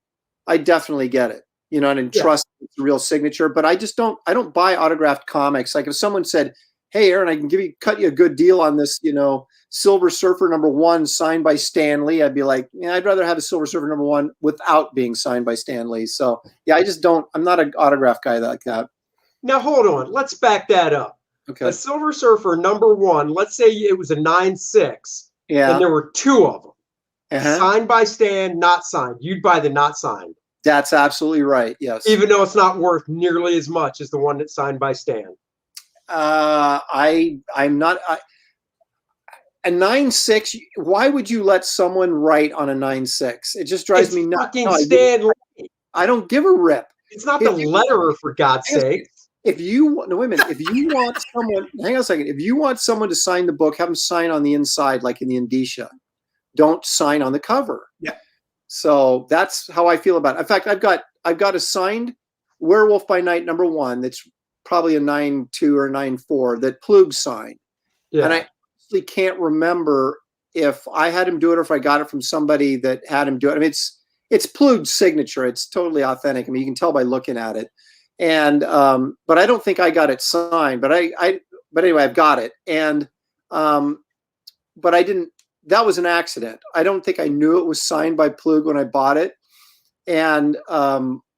I definitely get it. And trust it's a real signature. But I don't buy autographed comics. Like if someone said, "Hey, Aaron, I can cut you a good deal on this, Silver Surfer #1 signed by Stan Lee," I'd be like, "Yeah, I'd rather have a Silver Surfer #1 without being signed by Stan Lee." So yeah, I'm not an autograph guy like that. Now hold on, let's back that up. Okay. A Silver Surfer #1, let's say it was a 9.6, and there were 2 of them. Signed by Stan, not signed. You'd buy the not signed. That's absolutely right. Yes. Even though it's not worth nearly as much as the one that's signed by Stan. I'm not. a 9.6. Why would you let someone write on a 9.6? It just drives me nuts. Fucking Stan Lee. I don't give a rip. It's not the letterer, for God's sake. If you no, wait a minute. If you want someone, hang on a second. If you want someone to sign the book, have them sign on the inside, like in the indicia. Don't sign on the cover. Yeah. So that's how I feel about it. In fact, I've got a signed Werewolf by Night #1 that's probably a 9.2 or 9.4 that Plug signed. Yeah. And I actually can't remember if I had him do it or if I got it from somebody that had him do it. I mean, it's Plug's signature. It's totally authentic. I mean, you can tell by looking at it. And but I don't think I got it signed. But but anyway, I've got it. And but I didn't. That was an accident. I don't think I knew it was signed by Plug when I bought it. And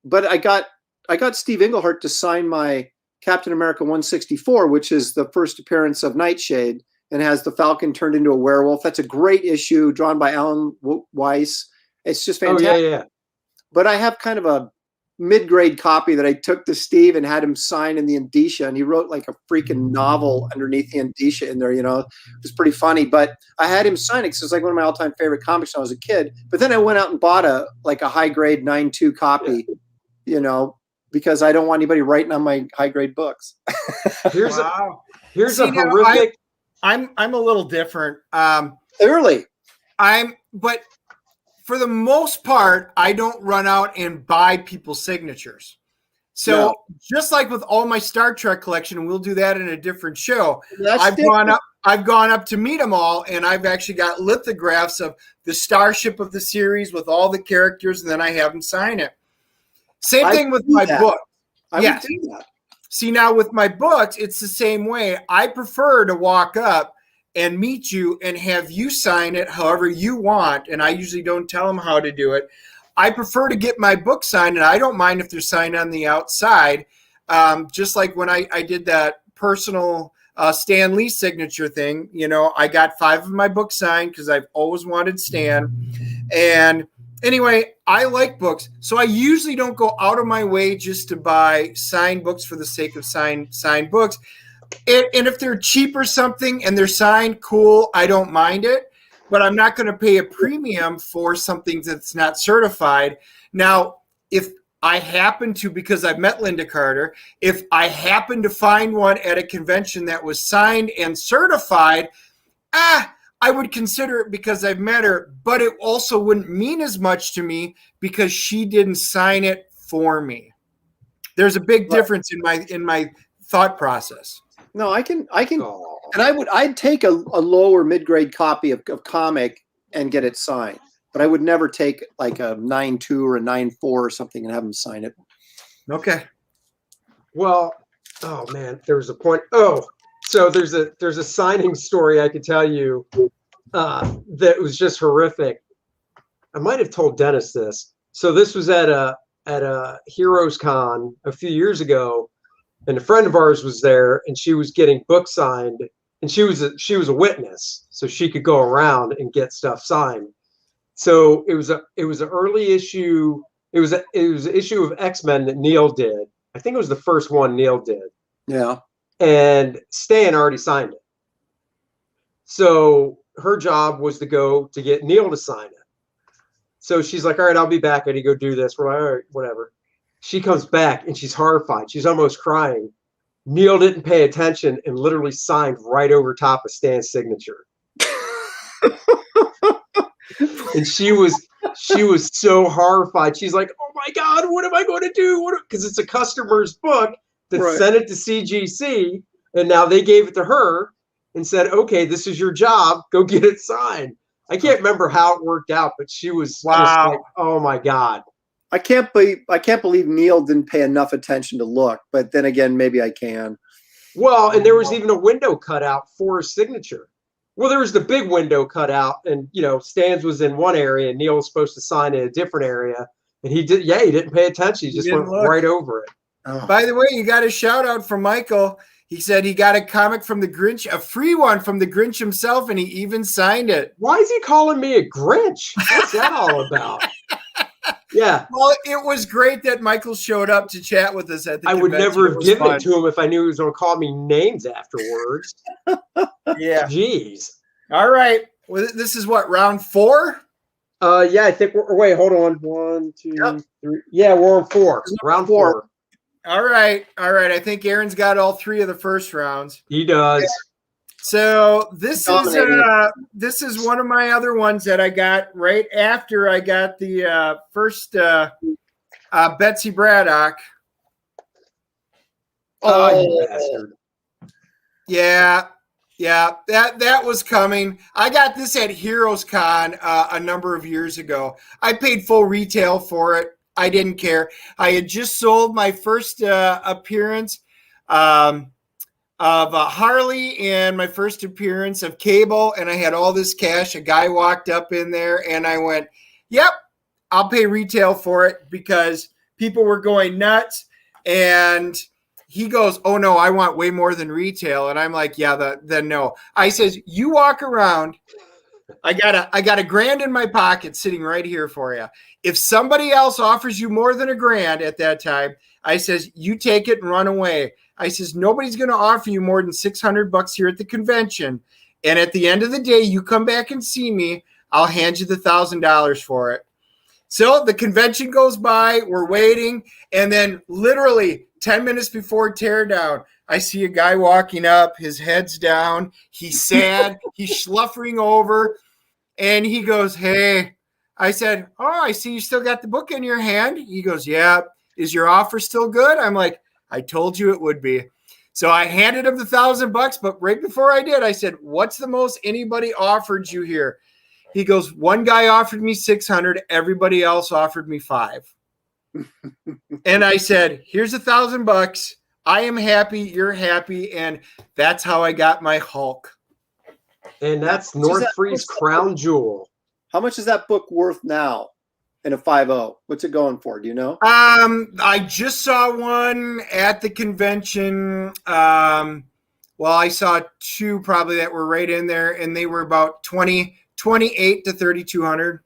but I got Steve Englehart to sign my Captain America 164, which is the first appearance of Nightshade and has the Falcon turned into a werewolf. That's a great issue drawn by Alan Weiss. It's just fantastic. Oh, yeah. But I have kind of a mid-grade copy that I took to Steve and had him sign in the indicia, and he wrote like a freaking novel underneath the indicia in there. You know, it was pretty funny. But I had him sign it because it's like one of my all-time favorite comics when I was a kid. But then I went out and bought a high-grade 9.2 copy, you know, because I don't want anybody writing on my high-grade books. Here's See, a horrific. I'm a little different. Clearly, but for the most part, I don't run out and buy people's signatures. So just like with all my Star Trek collection, and we'll do that in a different show. I've gone up to meet them all, and I've actually got lithographs of the starship of the series with all the characters, and then I have them sign it. Same thing with my book. I would do that. See, now with my books, it's the same way. I prefer to walk up and meet you and have you sign it however you want. And I usually don't tell them how to do it. I prefer to get my book signed, and I don't mind if they're signed on the outside. Just like when I did that personal Stan Lee signature thing, you know, I got 5 of my books signed because I've always wanted Stan. And anyway, I like books. So I usually don't go out of my way just to buy signed books for the sake of signed books. And if they're cheap or something and they're signed, cool, I don't mind it. But I'm not going to pay a premium for something that's not certified. Now, if I happen to, because I've met Lynda Carter, if I happen to find one at a convention that was signed and certified, I would consider it because I've met her, but it also wouldn't mean as much to me because she didn't sign it for me. There's a big difference in my thought process. No, I can, and I'd take a lower mid-grade copy of comic and get it signed, but I would never take like a 9.2 or a 9.4 or something and have them sign it. Okay. Well, oh man, there was a point. Oh, so there's a signing story I could tell you that was just horrific. I might have told Dennis this. So this was at a Heroes Con a few years ago. And a friend of ours was there, and she was getting books signed, and she was a witness, so she could go around and get stuff signed. So it was an early issue. It was an issue of X-Men that Neil did. I think it was the first one Neil did. Yeah. And Stan already signed it. So her job was to go to get Neil to sign it. So she's like, "All right, I'll be back. I need to go do this." We're like, "All right, whatever." She comes back and she's horrified. She's almost crying. Neil didn't pay attention and literally signed right over top of Stan's signature. And she was so horrified. She's like, "Oh my God, what am I going to do?" Because it's a customer's book that sent it to CGC, and now they gave it to her and said, "Okay, this is your job. Go get it signed." I can't remember how it worked out, but she was just like, "Oh my God." I can't believe Neil didn't pay enough attention to look, but then again, maybe I can. Well, and there was even a window cut out for his signature. Well, there was the big window cut out, and Stan's was in one area, and Neil was supposed to sign in a different area, and he didn't pay attention. He just went right over it. Oh. By the way, you got a shout out from Michael. He said he got a comic from the Grinch, a free one from the Grinch himself, and he even signed it. Why is he calling me a Grinch? What's that all about? Yeah. Well, it was great that Michael showed up to chat with us at the convention. I would never have given it to him if I knew he was going to call me names afterwards. Yeah. Jeez. All right. Well, this is what, round 4? Yeah, I think wait, hold on. 1, 2, 3. Yeah, we're on 4. Round 4. All right. I think Aaron's got all 3 of the first rounds. He does. So this is one of my other ones that I got right after I got the first Betsy Braddock. You bastard. Yeah, that was coming. I got this at Heroes Con a number of years ago. I paid full retail for it. I didn't care. I had just sold my first appearance of Harley and my first appearance of Cable, and I had all this cash. A guy walked up in there, and I went, yep, I'll pay retail for it because people were going nuts. And he goes, oh, no, I want way more than retail. And I'm like, yeah, then no. I says, you walk around. I got $1,000 in my pocket sitting right here for you. If somebody else offers you more than $1,000 at that time, I says, you take it and run away. I says, nobody's going to offer you more than $600 here at the convention. And at the end of the day, you come back and see me, I'll hand you the $1,000 for it. So the convention goes by, we're waiting. And then literally 10 minutes before teardown, I see a guy walking up, his head's down. He's sad. He's schluffering over. And he goes, hey. I said, oh, I see you still got the book in your hand. He goes, yeah. Is your offer still good? I'm like, I told you it would be. So I handed him the $1,000, but right before I did, I said, what's the most anybody offered you here? He goes, one guy offered me 600. Everybody else offered me 5. And I said, here's $1,000. I am happy. You're happy. And that's how I got my Hulk. And that's North Free's crown jewel. How much is that book worth now in a 5.0? What's it going for? Do you know? I just saw one at the convention. Well, I saw 2 probably that were right in there, and they were about 28 to 3,200.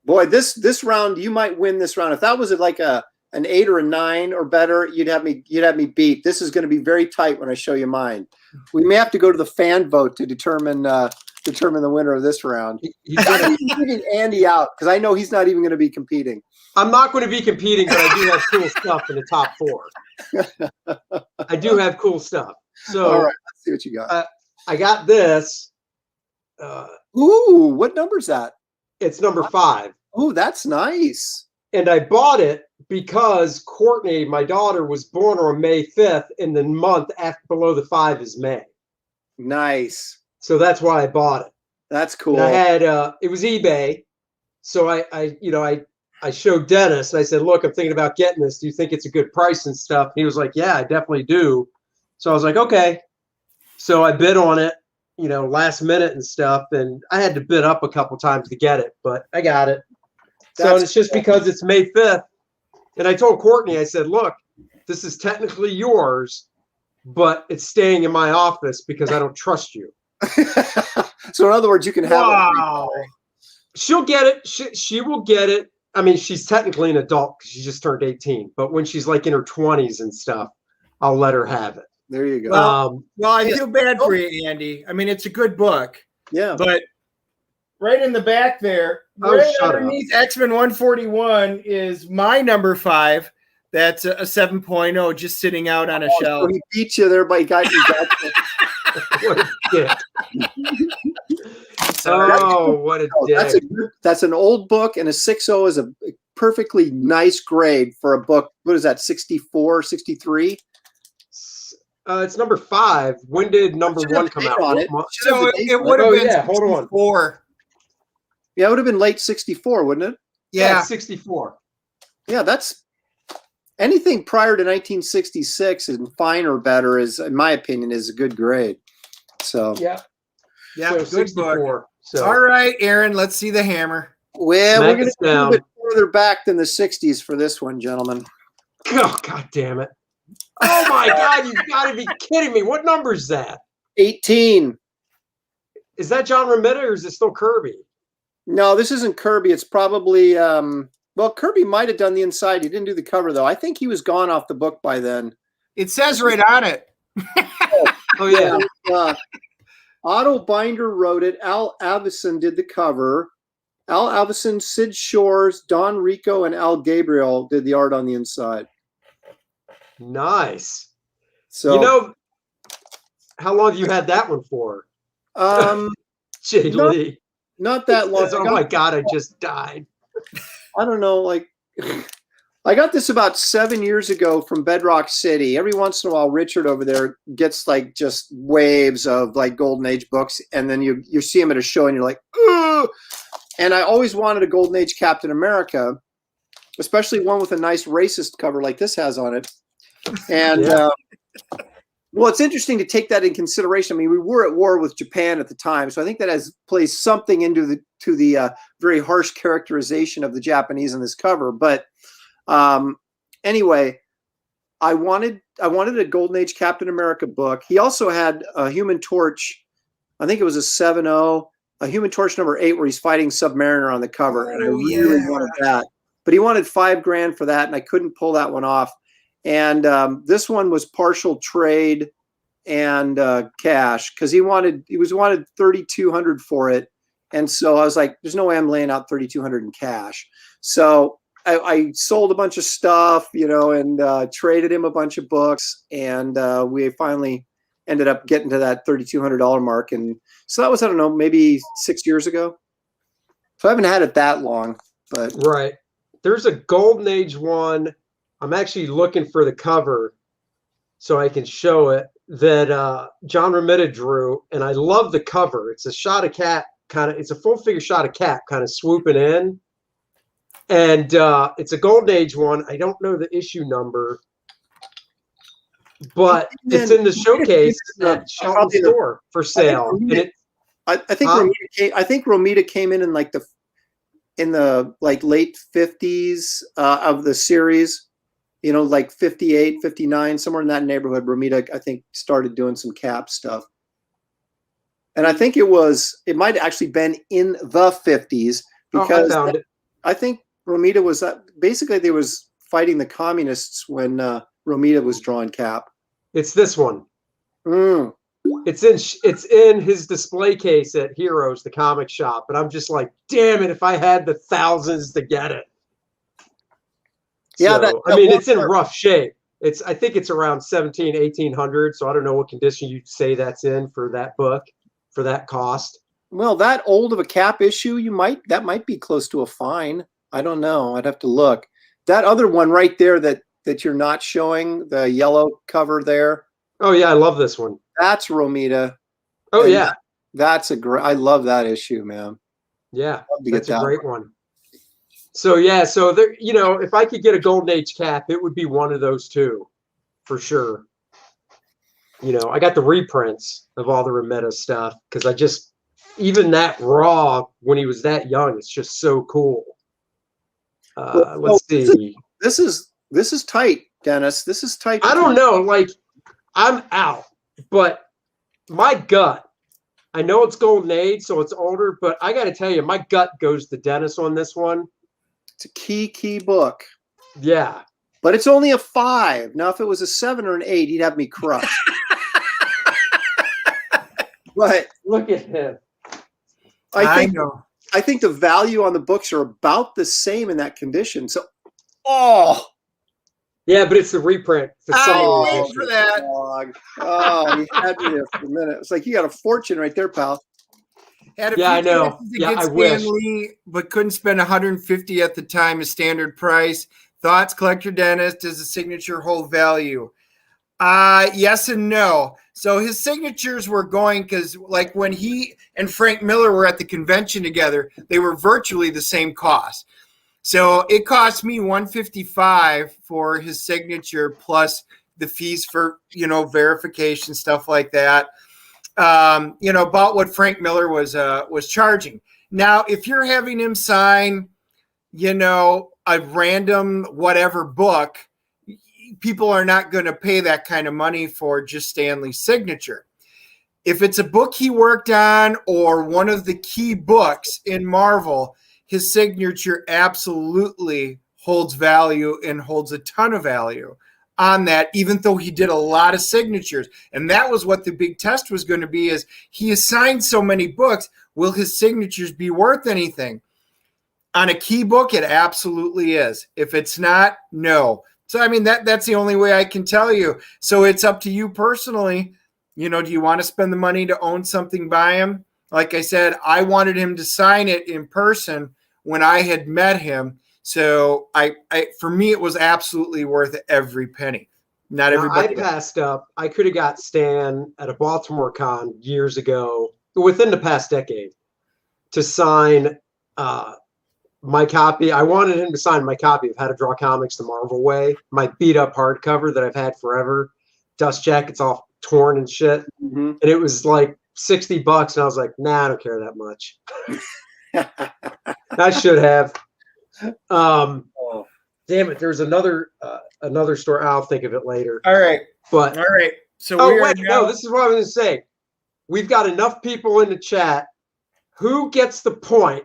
Boy, this round, you might win this round. If that was like an 8 or a 9 or better, you'd have me beat. This is going to be very tight when I show you mine. We may have to go to the fan vote to determine the winner of this round. I'm leaving Andy out because I know he's not even going to be competing. I'm not going to be competing, but I do have cool stuff in the top 4. I do have cool stuff. So all right, let's see what you got. I got this. Ooh, what number is that? It's number 5. Ooh, that's nice. And I bought it because Courtney, my daughter, was born on May 5th, and the month after below the 5 is May. Nice. So that's why I bought it. That's cool. And I had it was eBay, so I showed Dennis and I said, "Look, I'm thinking about getting this. Do you think it's a good price and stuff?" And he was like, "Yeah, I definitely do." So I was like, "Okay." So I bid on it, last minute and stuff, and I had to bid up a couple times to get it, but I got it. So it's just because it's May 5th, and I told Courtney, I said, "Look, this is technically yours, but it's staying in my office because I don't trust you." So in other words, you can have it. She'll get it. She will get it. I mean, she's technically an adult because she just turned 18. But when she's like in her 20s and stuff, I'll let her have it. There you go. Well, I feel bad for you, Andy. I mean, it's a good book. Yeah. But right in the back there, right underneath X-Men 141 is my number 5. That's a 7.0 just sitting out on a shelf. So he beat you there, but he got you. What a dick. What a dick. That's an old book, and a 6.0 is a perfectly nice grade for a book. What is that, 64, 63? It's number 5. When did number 1 come out? On it. So it would have been 64. Hold on. Yeah, it would have been late 64, wouldn't it? Yeah, 64. Yeah, that's anything prior to 1966 and fine or better is, in my opinion, is a good grade. So yeah, so good book. So all right, Aaron, let's see the hammer. Well, we're going to go a little bit further back than the 60s for this one, gentlemen. Oh, God damn it. Oh, my God, you've got to be kidding me. What number is that? 18. Is that John Romita or is it still Kirby? No, this isn't Kirby. It's probably, well, Kirby might have done the inside. He didn't do the cover, though. I think he was gone off the book by then. It says right on it. Oh, yeah. Otto Binder wrote it. Al Avison did the cover. Al Avison, Sid Shores, Don Rico, and Al Gabriel did the art on the inside. Nice. So, you know, how long have you had that one for? Jay Lee. Not that long. Oh my God, I just died. I don't know, like I got this about 7 years ago from Bedrock City. Every once in a while, Richard over there gets like just waves of like Golden Age books, and then you see him at a show, and you're like, ugh! And I always wanted a Golden Age Captain America, especially one with a nice racist cover like this has on it. And well, it's interesting to take that in consideration. I mean, we were at war with Japan at the time, so I think that plays something into the very harsh characterization of the Japanese in this cover. But anyway, I wanted a Golden Age Captain America book. He also had a Human Torch. I think it was a 7-0, a Human Torch number 8, where he's fighting Submariner on the cover, and I really wanted that. But he wanted $5,000 for that, and I couldn't pull that one off. And this one was partial trade and cash, because he wanted $3,200 for it, and so I was like, "There's no way I'm laying out $3,200 in cash." So I sold a bunch of stuff, and traded him a bunch of books, and we finally ended up getting to that $3,200 mark, and so that was, I don't know, maybe 6 years ago. So I haven't had it that long, but right. There's a Golden Age one. I'm actually looking for the cover so I can show it, that John Romita drew, and I love the cover. It's a shot of Cat, it's a full figure shot of Cat kind of swooping in, and it's a Golden Age one. I don't know the issue number, but it's in the showcase at Shelton's store for sale. I think Romita came in like the late 50s of the series. Like 58, 59, somewhere in that neighborhood. Romita, I think, started doing some Cap stuff. And I think it might have actually been in the 50s, because I think Romita was, basically they was fighting the communists when Romita was drawing Cap. It's this one. It's in his display case at Heroes, the comic shop. But I'm just like, damn it, if I had the thousands to get it. Yeah, so, it's in rough shape. I think it's around 1800. So I don't know what condition you'd say that's in for that book, for that cost. Well, that old of a Cap issue, that might be close to a fine. I don't know. I'd have to look. That other one right there that you're not showing, the yellow cover there. Oh yeah, I love this one. That's Romita. Oh yeah, that's I love that issue, man. Yeah, that's a great one. So yeah, so there, if I could get a Golden Age Cap, it would be one of those two, for sure. I got the reprints of all the Romita stuff, because even that raw when he was that young, it's just so cool. Let's see. This is tight, Dennis. This is tight. I don't know, like I'm out, but my gut. I know it's Golden Age, so it's older, but I got to tell you, my gut goes to Dennis on this one. It's a key book. Yeah. But it's only a 5. Now, if it was a 7 or an 8, he'd have me crushed. But look at him. I think the value on the books are about the same in that condition. So, yeah, but it's the reprint. I wait for that. You had me there for a minute. It's like you got a fortune right there, pal. I know. Yeah, I wish. Lee, but couldn't spend $150 at the time, a standard price. Thoughts, Collector Dennis, does the signature hold value? Yes and no. So his signatures were going, because like when he and Frank Miller were at the convention together, they were virtually the same cost. So it cost me $155 for his signature, plus the fees for verification, stuff like that. About what Frank Miller was charging. Now, if you're having him sign, a random whatever book, people are not going to pay that kind of money for just Stanley's signature. If it's a book he worked on or one of the key books in Marvel, his signature absolutely holds value and holds a ton of value. on that, even though he did a lot of signatures. And that was what the big test was going to be, is he assigned so many books. Will his signatures be worth anything? On a key book, it absolutely is. If it's not, no. So, I mean, that's the only way I can tell you. So it's up to you personally. You know, do you want to spend the money to own something by him? Like I said, I wanted him to sign it in person when I had met him. So for me, it was absolutely worth every penny. Not everybody. I passed up. I could have got Stan at a Baltimore con years ago, within the past decade, to sign my copy. I wanted him to sign my copy of How to Draw Comics the Marvel Way, my beat up hardcover that I've had forever. Dust jacket's all torn and shit. Mm-hmm. And it was like $60. And I was like, nah, I don't care that much. I should have. Damn it. There's another store. I'll think of it later. All right. But all right. So no, this is what I was going to say. We've got enough people in the chat. Who gets the point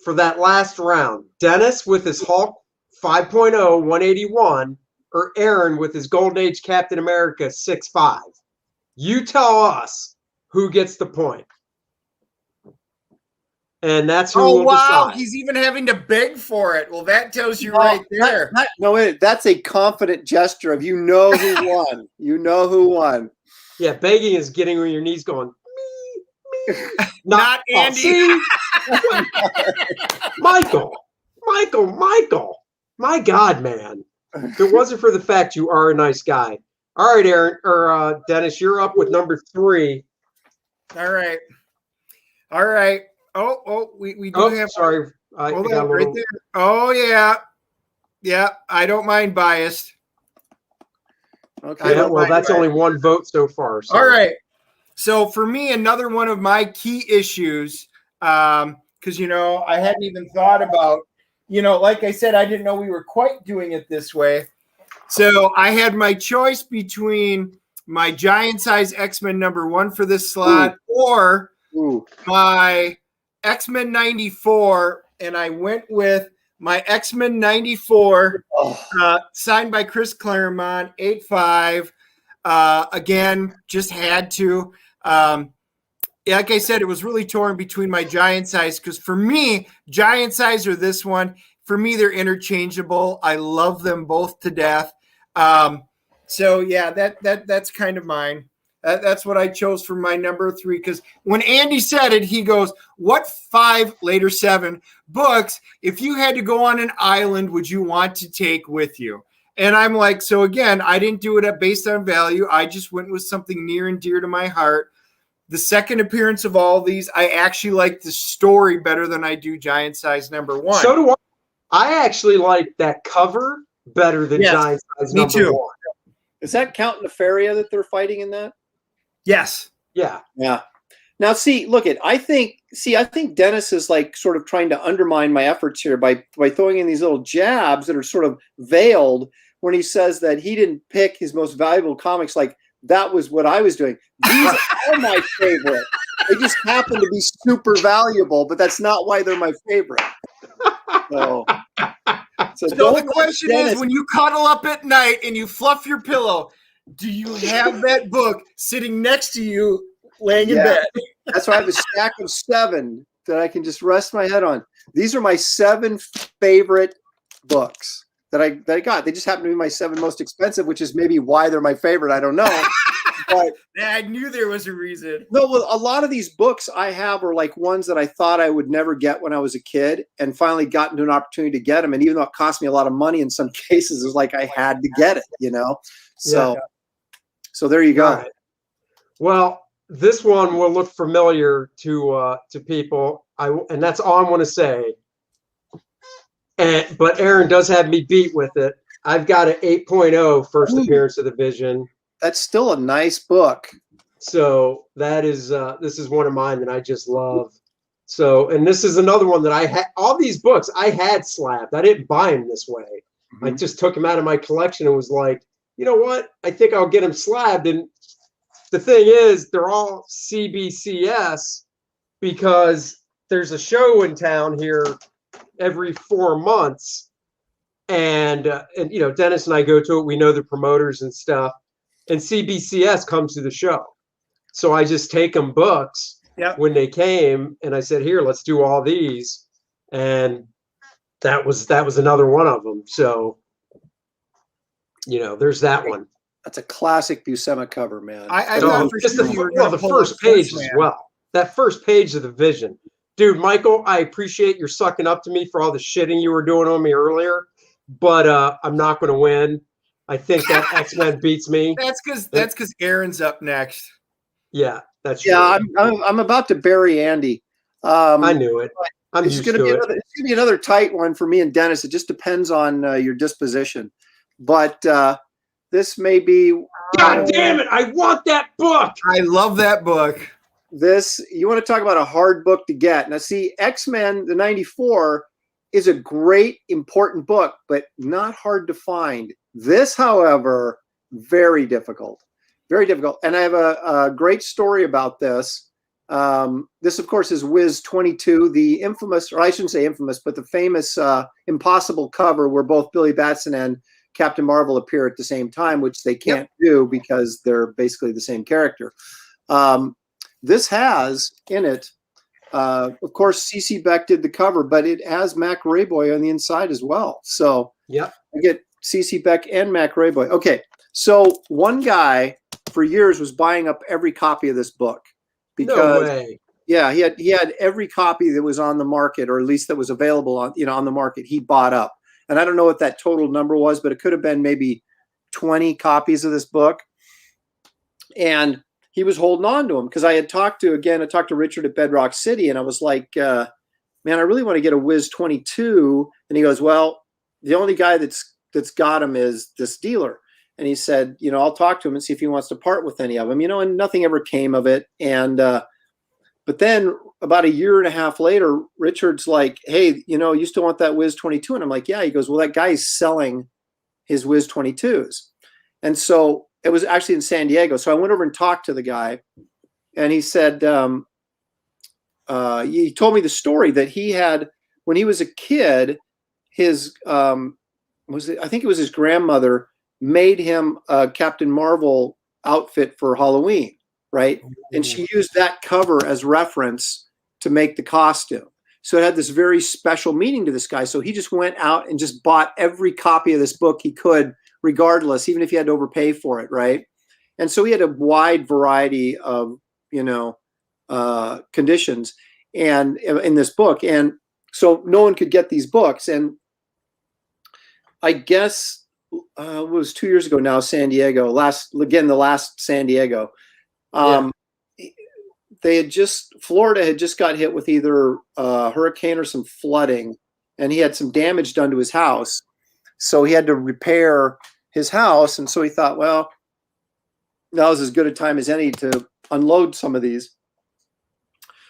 for that last round? Dennis with his Hulk 5.0 181, or Aaron with his Golden Age Captain America 6.5? You tell us who gets the point. And that's who will decide. He's even having to beg for it. Well, that tells you right there. Wait, that's a confident gesture of you know who won. You know who won. Yeah, begging is getting on your knees going, me. Not Andy. Michael. My God, man. If it wasn't for the fact you are a nice guy. All right, Aaron, or Dennis, you're up with number 3. All right. Oh, we do have. Sorry. Hold on, right there. Oh, yeah. Yeah, I don't mind biased. Okay. Well, that's only one vote so far. So. All right. So for me, another one of my key issues, because, you know, I hadn't even thought about, you know, like I said, I didn't know we were quite doing it this way. So I had my choice between my giant size X-Men #1 for this slot or my X-Men 94, and I went with my X-Men 94 signed by Chris Claremont, 8.5. Again, just had to. Like I said, it was really torn between my giant size, because for me, giant size or this one, for me, they're interchangeable. I love them both to death. So yeah, that's kind of mine. That's what I chose for my number 3, because when Andy said it, he goes, what 5, later 7 books, if you had to go on an island, would you want to take with you? And I'm like, so again, I didn't do it based on value. I just went with something near and dear to my heart. The second appearance of all these, I actually like the story better than I do giant size #1. So do I. I actually like that cover better than giant size me too. #1. Is that Count Nefaria that they're fighting in that? Yes. Yeah. Yeah. Now, see, look at, I think Dennis is like sort of trying to undermine my efforts here by throwing in these little jabs that are sort of veiled when he says that he didn't pick his most valuable comics. Like that was what I was doing. These are my favorite. They just happen to be super valuable, but that's not why they're my favorite. So the question is, when you cuddle up at night and you fluff your pillow, do you have that book sitting next to you laying in bed? That's why I have a stack of 7 that I can just rest my head on. These are my 7 favorite books that I got. They just happen to be my 7 most expensive, which is maybe why they're my favorite. I don't know. But I knew there was a reason. No, well, a lot of these books I have are like ones that I thought I would never get when I was a kid, and finally got into an opportunity to get them. And even though it cost me a lot of money in some cases, it was like I had to get it, you know? So there you go. Right. Well, this one will look familiar to people. And that's all I want to say. But Aaron does have me beat with it. I've got an 8.0 first appearance of the Vision. That's still a nice book. So that is this is one of mine that I just love. So, and this is another one that I had. All these books I had slabbed. I didn't buy them this way. I just took them out of my collection and was like, you know what? I think I'll get them slabbed. And the thing is, they're all CBCS because there's a show in town here every 4 months. and Dennis and I go to it. We know the promoters and stuff, and CBCS comes to the show. So I just take them books when they came, and I said, "Here, let's do all these," and that was another one of them. So there's that one. That's a classic Buscema cover, man. I thought for sure you were going to the first page as well. That first page of the Vision. Dude, Michael, I appreciate your sucking up to me for all the shitting you were doing on me earlier, but I'm not going to win. I think that X-Men beats me. That's because Aaron's up next. Yeah, that's true. I'm about to bury Andy. I knew it. It's going to be another tight one for me and Dennis. It just depends on your disposition. But this may be. God damn it! I want that book. I love that book. You want to talk about a hard book to get. Now, see, X-Men, the 94 is a great, important book, but not hard to find. This, however, very difficult. Very difficult. And I have a great story about this. This, of course, is Wiz 22, the infamous, or I shouldn't say infamous, but the famous Impossible cover where both Billy Batson and Captain Marvel appear at the same time, which they can't do because they're basically the same character. This has in it, of course, CC Beck did the cover, but it has Mac Rayboy on the inside as well. So I get CC Beck and Mac Rayboy. Okay, so one guy for years was buying up every copy of this book because no way. Yeah, he had every copy that was on the market, or at least that was available on on the market. He bought up, and I don't know what that total number was, but it could have been maybe 20 copies of this book, and he was holding on to them because I talked to Richard at Bedrock City, and I was like, man, I really want to get a Wiz 22. And he goes, well, the only guy that's got him is this dealer. And he said, I'll talk to him and see if he wants to part with any of them, and nothing ever came of it. And, but then about a year and a half later, Richard's like, hey, you still want that Wiz 22? And I'm like, yeah. He goes, well, that guy's selling his Wiz 22s. And so it was actually in San Diego. So I went over and talked to the guy, and he said, he told me the story that he had when he was a kid, his, I think it was his grandmother made him a Captain Marvel outfit for Halloween, right? And she used that cover as reference to make the costume. So it had this very special meaning to this guy. So he just went out and just bought every copy of this book he could, regardless, even if he had to overpay for it, right? And so he had a wide variety of, conditions and in this book. And so no one could get these books. And I guess it was 2 years ago now, San Diego, the last San Diego. Florida had just got hit with either a hurricane or some flooding, and he had some damage done to his house. So he had to repair his house. And so he thought, well, that was as good a time as any to unload some of these.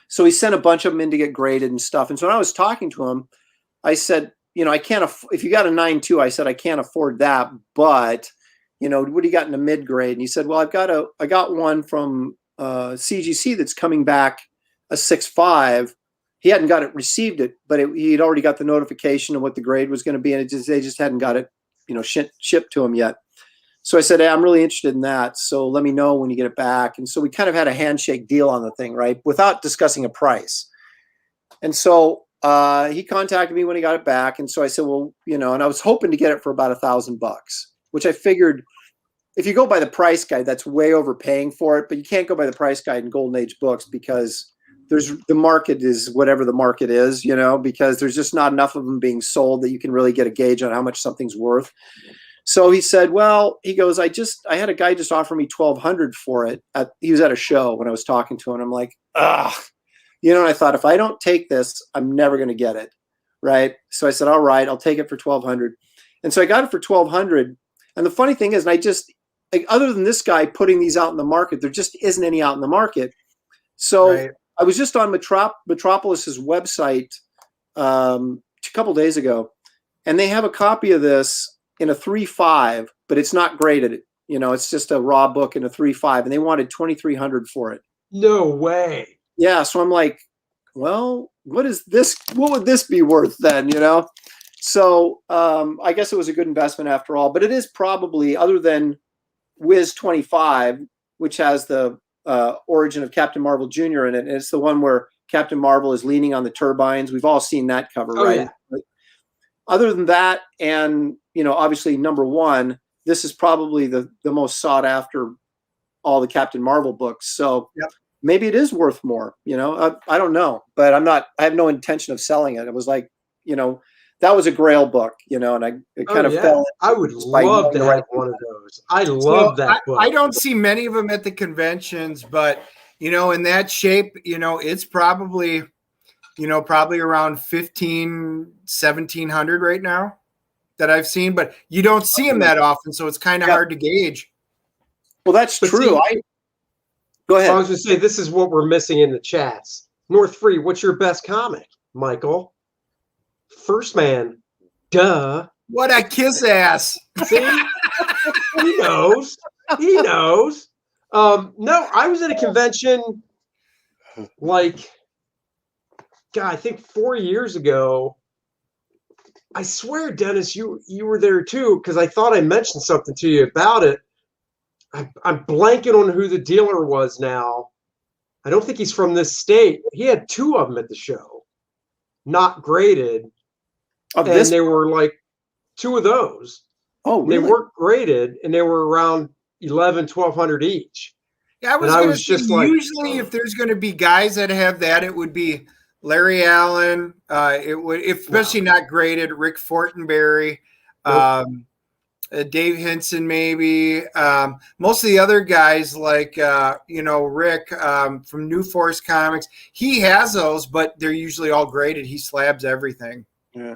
So he sent a bunch of them in to get graded and stuff. And so when I was talking to him, I said, I can't, if you got a 9.2, I said, I can't afford that, but, what do you got in the mid grade? And he said, well, I got one from CGC that's coming back a 6.5. He hadn't received it, but he'd already got the notification of what the grade was going to be. And they just hadn't got it, shipped to him yet. So I said, hey, I'm really interested in that. So let me know when you get it back. And so we kind of had a handshake deal on the thing, right? Without discussing a price. And so he contacted me when he got it back. And so I said, well, and I was hoping to get it for about $1,000, which I figured if you go by the price guide, that's way overpaying for it. But you can't go by the price guide in Golden Age books because the market is whatever the market is, because there's just not enough of them being sold that you can really get a gauge on how much something's worth. So he said, well, he goes, I had a guy just offer me $1,200 for it. He was at a show when I was talking to him. I'm like, ugh. And I thought, if I don't take this, I'm never going to get it. Right. So I said, all right, I'll take it for $1,200. And so I got it for $1,200. And the funny thing is, other than this guy putting these out in the market, there just isn't any out in the market. So right. I was just on Metropolis's website a couple days ago, and they have a copy of this in a 3.5, but it's not graded. It's just a raw book in a 3.5, and they wanted $2,300 for it. No way. Yeah. So I'm like, well, what is this? What would this be worth then? So I guess it was a good investment after all. But it is probably, other than Wiz 25, which has the origin of Captain Marvel Jr. in it, and it's the one where Captain Marvel is leaning on the turbines. We've all seen that cover, right? Yeah. But other than that, and obviously #1, this is probably the most sought after all the Captain Marvel books. So maybe it is worth more. I don't know, but I have no intention of selling it. It was like, that was a Grail book, and it kind of fell. I would love to have one of those. I love that book. I don't see many of them at the conventions, but in that shape, it's probably, probably around 1,700 right now that I've seen, but you don't see them that often, so it's kind of hard to gauge. Well, that's true. Go ahead. I was going to say, this is what we're missing in the chats. North Free, what's your best comic, Michael? First Man, duh. What a kiss ass. See? He knows. He knows. No, I was at a convention like, God, I think 4 years ago. I swear, Dennis, you were there too, because I thought I mentioned something to you about it. I'm blanking on who the dealer was now. I don't think he's from this state. He had 2 of them at the show, not graded. And they were like 2 of those. Oh, really? They weren't graded, and they were around $1,100-1,200 each. Yeah, I was just like, usually if there's going to be guys that have that, it would be Larry Allen. It would, especially not graded, Rick Fortenberry, Dave Henson, maybe. Most of the other guys, like Rick from New Force Comics, he has those, but they're usually all graded. He slabs everything. Yeah.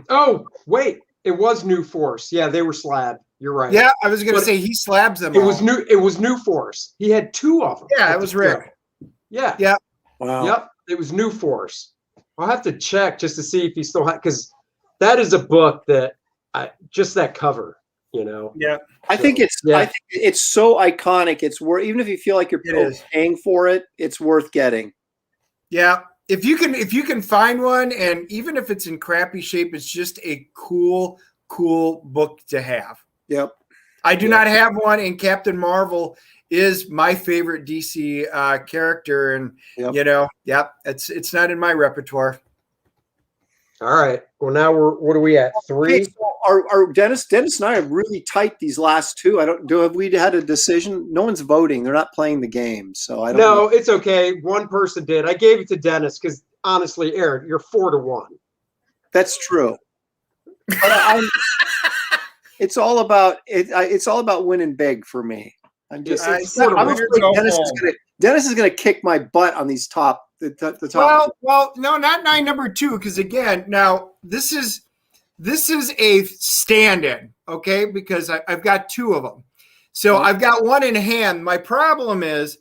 Oh, wait. It was New Force. Yeah, they were slabbed. You're right. Yeah, I was going to say he slabs them. It was New Force. He had 2 of them. Yeah, it was Rick. Yeah. Yeah. Wow. Yep. It was New Force. I'll have to check just to see if he still has, because that is a book that just that cover, Yeah. I think it's so iconic. It's worth, even if you feel like you're paying for it, it's worth getting. Yeah. If you can find one, and even if it's in crappy shape, it's just a cool book to have. Yep. I do not have one, and Captain Marvel is my favorite DC character, and it's not in my repertoire. All right. Well, now what are we at? 3? Okay, so our Dennis and I are really tight these last 2. Have we had a decision? No one's voting. They're not playing the game, so I don't know. No, it's okay. One person did. I gave it to Dennis because honestly, Aaron, you're 4-1. That's true. But it's all about winning big for me. Dennis is gonna kick my butt on these top. The top. Well, no, not nine number 2, because again, now this is a stand-in, okay? Because I've got 2 of them, so I've got one in hand. My problem is,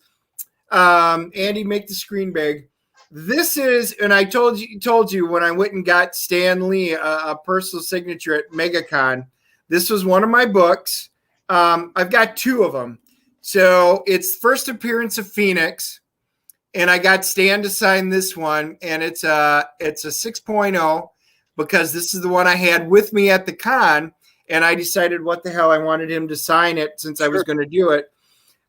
Andy, make the screen big. This is, and I told you when I went and got Stan Lee a personal signature at MegaCon. This was one of my books. I've got 2 of them, so it's first appearance of Phoenix. And I got Stan to sign this one, and it's a 6.0 because this is the one I had with me at the con, and I decided what the hell I wanted him to sign it since I was going to do it.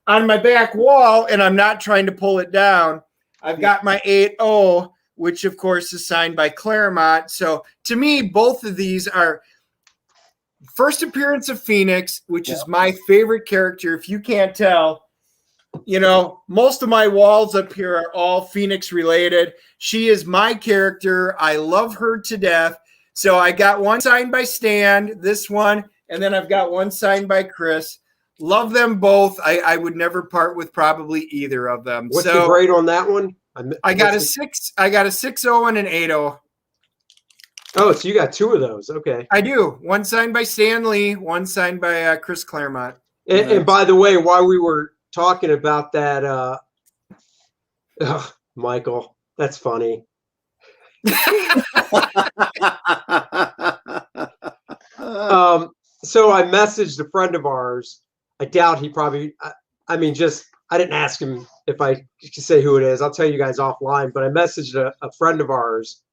On my back wall, and I'm not trying to pull it down, I've got my 8.0, which of course is signed by Claremont. So to me, both of these are first appearance of Phoenix, which is my favorite character. If you can't tell, most of my walls up here are all Phoenix related. She is my character. I love her to death. So I got one signed by Stan, this one, and then I've got one signed by Chris. Love them both. I would never part with probably either of them. What's the grade on that one? I got a 6.0 and an 8.0. Oh, so you got 2 of those. Okay. I do. One signed by Stan Lee, one signed by Chris Claremont. And by the way, while we were talking about that, Michael, that's funny. So I messaged a friend of ours. I doubt he probably, I didn't ask him if I could say who it is. I'll tell you guys offline, but I messaged a friend of ours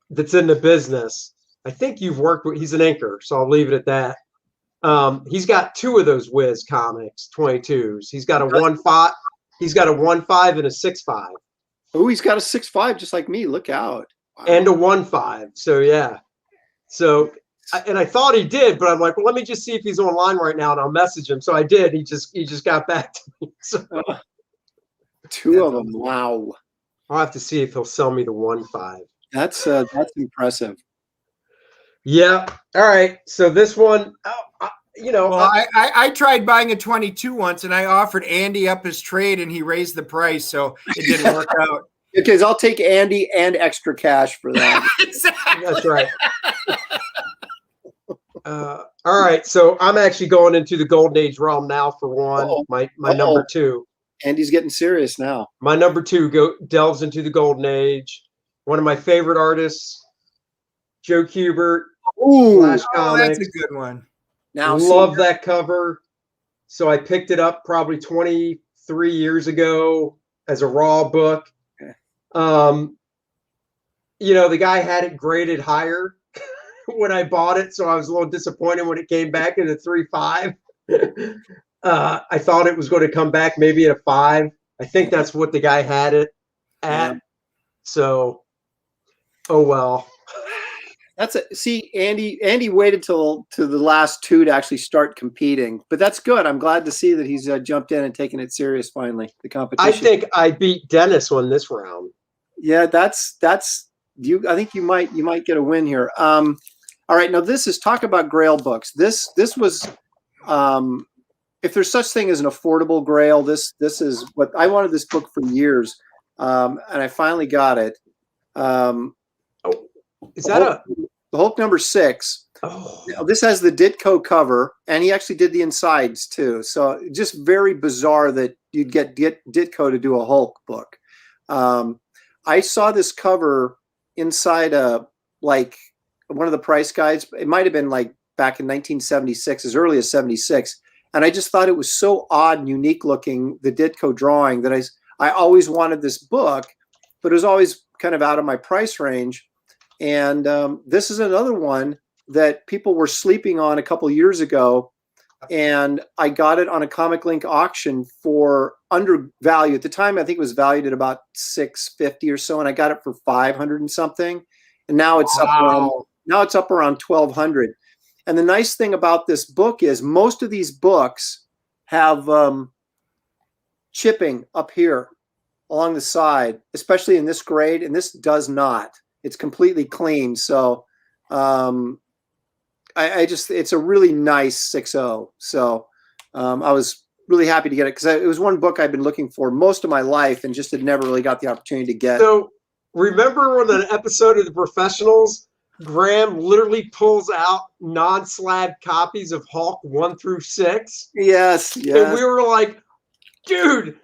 that's in the business, I think you've worked with. He's an inker, so I'll leave it at that. He's got 2 of those Wiz comics, 22s. He's got a 1.5. He's got a 1.5 and a 6.5. Oh, he's got a 6.5, just like me. Look out! Wow. And a 1.5. So yeah. So and I thought he did, but I'm like, well, let me just see if he's online right now, and I'll message him. So I did. He just got back to me. So 2 of them. Wow. I'll have to see if he'll sell me the 1.5. That's impressive. Yeah. All right. So this one, you know, well, I tried buying a 22 once, and I offered Andy up his trade, and he raised the price, so it didn't work out. Because I'll take Andy and extra cash for that. Exactly. That's right. All right. So I'm actually going into the Golden Age realm now for one. Uh-oh. My number 2. Andy's getting serious now. My number 2 delves into the Golden Age. One of my favorite artists, Joe Kubert. Ooh, Flash Oh, Comics. that's a good one. now Love that cover. So I picked it up probably 23 years ago as a raw book. Okay. You know, the guy had it graded higher when I bought it, so I was a little disappointed when it came back at a 3.5. I thought it was going to come back maybe at a 5. I think that's what the guy had it at. Yeah. So, oh well. That's see, Andy waited till to the last 2 to actually start competing, but that's good. I'm glad to see that he's jumped in and taken it serious finally. The competition. I think I beat Dennis on this round. Yeah, that's you. I think you might get a win here. All right, now this is talk about Grail Books. This was, if there's such thing as an affordable Grail, this is what I wanted this book for years, and I finally got it. Is that the Hulk number 6? Oh, Now, this has the Ditko cover, and he actually did the insides too. So just very bizarre that you'd get Ditko to do a Hulk book. I saw this cover inside like one of the price guides. It might have been like back in 1976, as early as 76. And I just thought it was so odd and unique looking, the Ditko drawing, that I always wanted this book, but it was always kind of out of my price range. And this is another one that people were sleeping on a couple years ago, and I got it on a Comic Link auction for undervalue. At the time, I think it was valued at about $650 or so, and I got it for $500 and something. And now it's up around $1,200. And the nice thing about this book is most of these books have chipping up here along the side, especially in this grade, and this does not. It's completely clean. So it's a really nice 6.0. So I was really happy to get it because it was one book I've been looking for most of my life and just had never really got the opportunity to get. so remember on an episode of The Professionals, Graham literally pulls out non-slab copies of Hulk 1 through 6? Yes. And we were like, dude,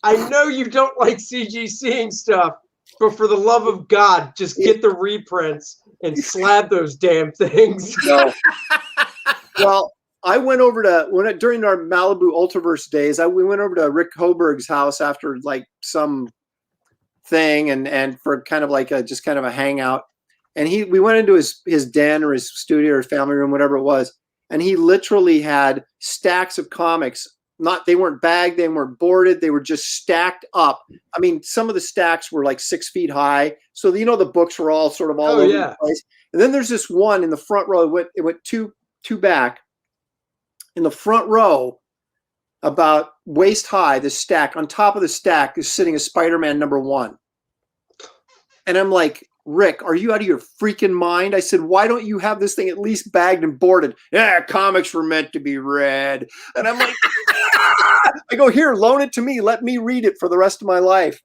I know you don't like CGCing stuff, but for the love of God, just get the reprints and slab those damn things. No. Well, I went over to during our Malibu Ultraverse days. We went over to Rick Hoberg's house after like some thing, and for kind of like just kind of a hangout. And we went into his den or his studio or family room, whatever it was, and he literally had stacks of comics. They weren't bagged, they weren't boarded, they were just stacked up. I mean, some of the stacks were like 6 feet high. So, the books were all sort of all over the place. And then there's this one in the front row. It went two back. In the front row, about waist high, the stack, on top of the stack is sitting a Spider-Man number 1. And I'm like, Rick, are you out of your freaking mind? I said, why don't you have this thing at least bagged and boarded? Yeah, comics were meant to be read. And I'm like, I go, here, loan it to me. Let me read it for the rest of my life.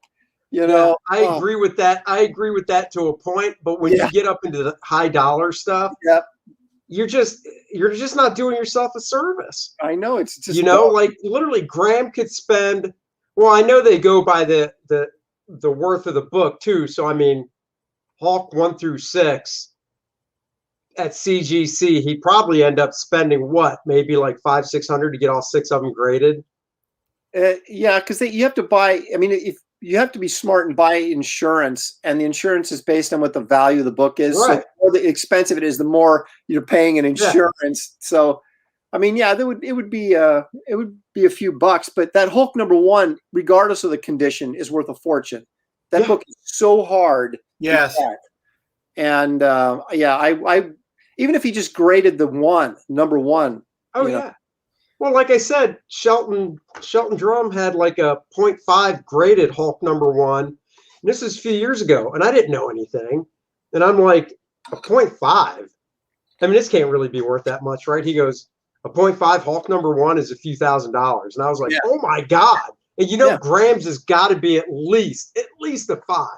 I agree with that. I agree with that to a point. But when you get up into the high dollar stuff, you're just not doing yourself a service. I know. It's just like literally Graham could spend. Well, I know they go by the worth of the book too. So I mean, Hulk 1 through 6 at CGC, he probably end up spending what, maybe like $500-600 to get all 6 of them graded. Yeah, because you have to buy. I mean, to be smart and buy insurance, and the insurance is based on what the value of the book is. Right. So the more expensive it is, the more you're paying in insurance. Yeah. So, I mean, yeah, it would be a few bucks, but that Hulk #1, regardless of the condition, is worth a fortune. That book is so hard. Yes. To get. And I even if he just graded the #1. Oh yeah. Know. Well, like I said, Shelton Drum had like a 0.5 graded Hulk #1. And this is a few years ago, and I didn't know anything. And I'm like, a 0.5? I mean, this can't really be worth that much, right? He goes, a 0.5 Hulk #1 is a few $1,000s. And I was like, oh my God. And you know, Graham's has got to be at least a 5.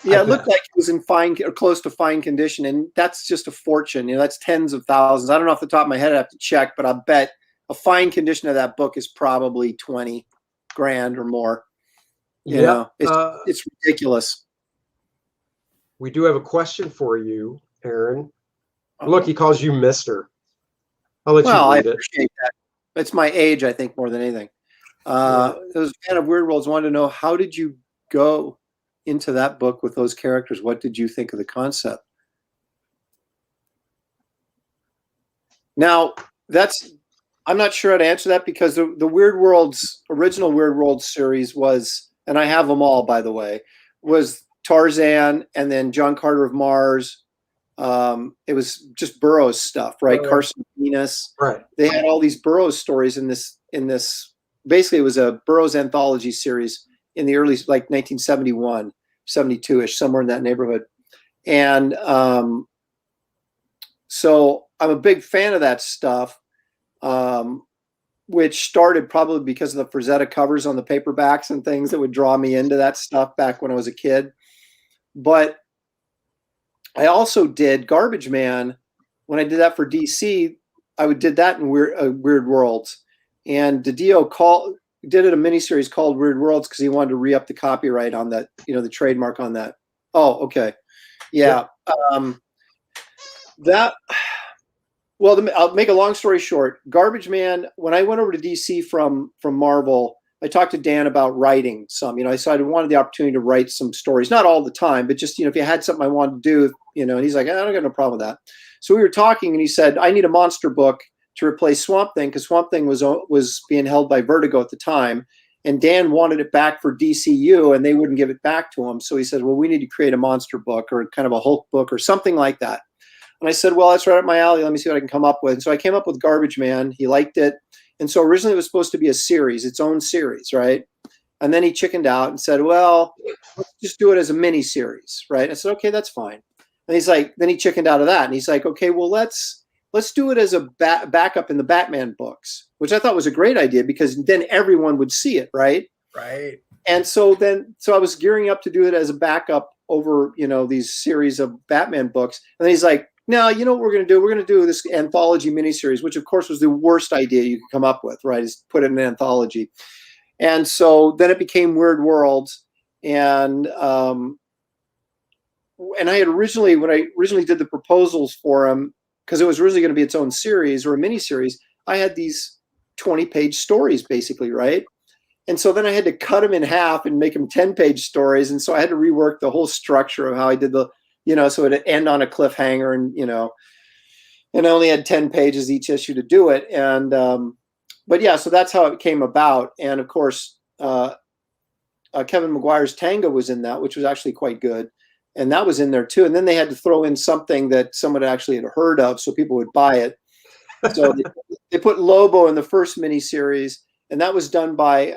Yeah, it looked like it was in fine or close to fine condition, and that's just a fortune. You know, that's tens of thousands. I don't know off the top of my head. I have to check, but I bet a fine condition of that book is probably 20 grand or more. You know, it's ridiculous. We do have a question for you, Aaron. Look, he calls you Mister. I'll let you read it. I appreciate that. It's my age, I think, more than anything. Those fan of Weird Worlds wanted to know, how did you go into that book with those characters? What did you think of the concept? Now, I'm not sure how to answer that, because the Weird Worlds, original Weird Worlds series was, and I have them all, by the way, was Tarzan, and then John Carter of Mars. It was just Burroughs stuff, right? Carson Venus. Right. They had all these Burroughs stories in this. Basically, it was a Burroughs anthology series in the early, like 1971, 72-ish, somewhere in that neighborhood. And so I'm a big fan of that stuff, which started probably because of the Frazetta covers on the paperbacks and things that would draw me into that stuff back when I was a kid. But I also did Garbage Man. When I did that for DC, I did that in Weird Worlds. And DiDio did it a miniseries called Weird Worlds because he wanted to re-up the copyright on that, you know, the trademark on that. Oh, okay. Yeah. I'll make a long story short. Garbage Man, when I went over to DC from Marvel, I talked to Dan about writing some, you know, so I wanted the opportunity to write some stories, not all the time, but just, you know, if you had something I wanted to do, you know, and he's like, I don't got no problem with that. So we were talking, and he said, I need a monster book to replace Swamp Thing, because Swamp Thing was being held by Vertigo at the time, and Dan wanted it back for DCU, and they wouldn't give it back to him. So he said, well, we need to create a monster book or kind of a Hulk book or something like that. And I said, well, that's right up my alley. Let me see what I can come up with. And so I came up with Garbage Man. He liked it. And so originally it was supposed to be a series, its own series, right? And then he chickened out and said, well, let's just do it as a mini series, right? I said, okay, that's fine. And he's like, then he chickened out of that. And he's like, okay, well, let's do it as a backup in the Batman books, which I thought was a great idea, because then everyone would see it, right? Right. And so I was gearing up to do it as a backup over, you know, these series of Batman books. And then he's like, no, you know what we're going to do? We're going to do this anthology miniseries, which of course was the worst idea you could come up with, right? Is put it in an anthology. And so then it became Weird Worlds. And I had originally, when I originally did the proposals for him, because it was originally going to be its own series or a miniseries, I had these 20-page stories basically, right? And so then I had to cut them in half and make them 10-page stories. And so I had to rework the whole structure of how I did the, you know, so it'd end on a cliffhanger, and, you know, and I only had 10 pages each issue to do it. And, but yeah, so that's how it came about. And of course, Kevin Maguire's Tango was in that, which was actually quite good. And that was in there too. And then they had to throw in something that someone actually had heard of, so people would buy it. So they put Lobo in the first miniseries, and that was done by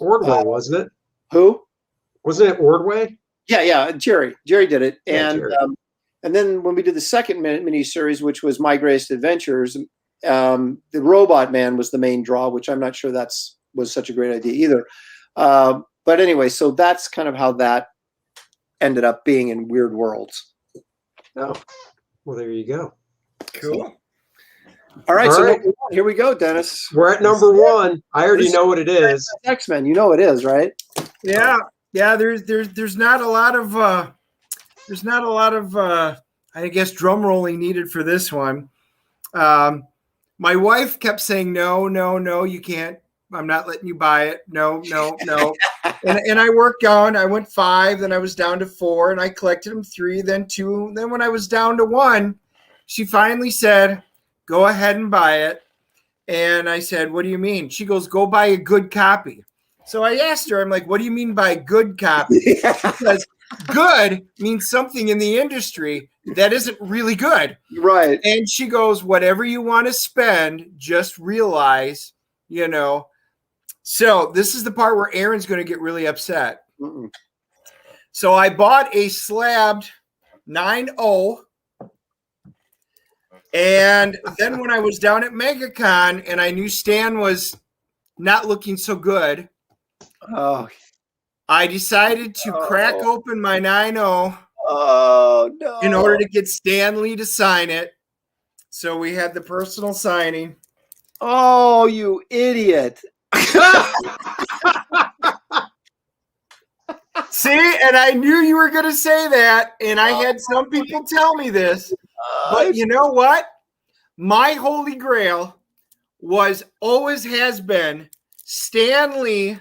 Ordway, wasn't it? Who? Wasn't it Ordway? Yeah, Jerry did it. Yeah, and then when we did the second miniseries, which was My Greatest Adventures, the Robot Man was the main draw, which I'm not sure was such a great idea either. But anyway, so that's kind of how that ended up being in Weird Worlds. Oh, well, there you go. Cool. All right, here we go, Dennis. We're at #1. I already know what it is. X-Men, you know it is, right? Yeah. There's not a lot of I guess drum rolling needed for this one. My wife kept saying no, you can't I'm not letting you buy it. No. And I worked on, I went 5, then I was down to 4, and I collected them 3, then 2. Then when I was down to 1, she finally said, go ahead and buy it. And I said, what do you mean? She goes, go buy a good copy. So I asked her, I'm like, what do you mean by good copy? Because good means something in the industry that isn't really good. Right. And she goes, whatever you want to spend, just realize, So this is the part where Aaron's going to get really upset. Mm-mm. So I bought a slabbed 9.0. And then when I was down at MegaCon and I knew Stan was not looking so good, I decided to crack open my 9.0 no. in order to get Stan Lee to sign it. So we had the personal signing. Oh, you idiot. See, and I knew you were going to say that, and I had some people tell me this, but you know what? My holy grail always has been Stan Lee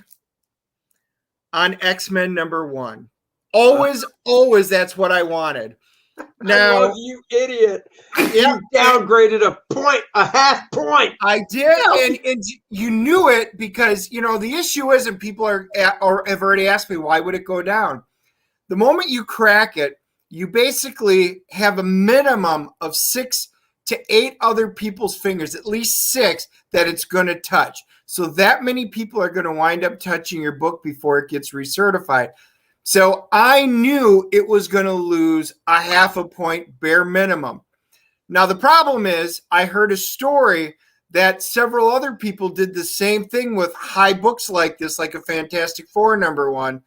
on X-Men #1. Always that's what I wanted. Now, I love you, idiot. Yeah, you downgraded a half point. I did, and you knew it because the issue is, and people have already asked me, why would it go down? The moment you crack it, you basically have a minimum of 6 to 8 other people's fingers, at least 6, that it's going to touch. So that many people are going to wind up touching your book before it gets recertified. So I knew it was going to lose a half a point bare minimum. Now, the problem is I heard a story that several other people did the same thing with high books like this, like a Fantastic Four #1.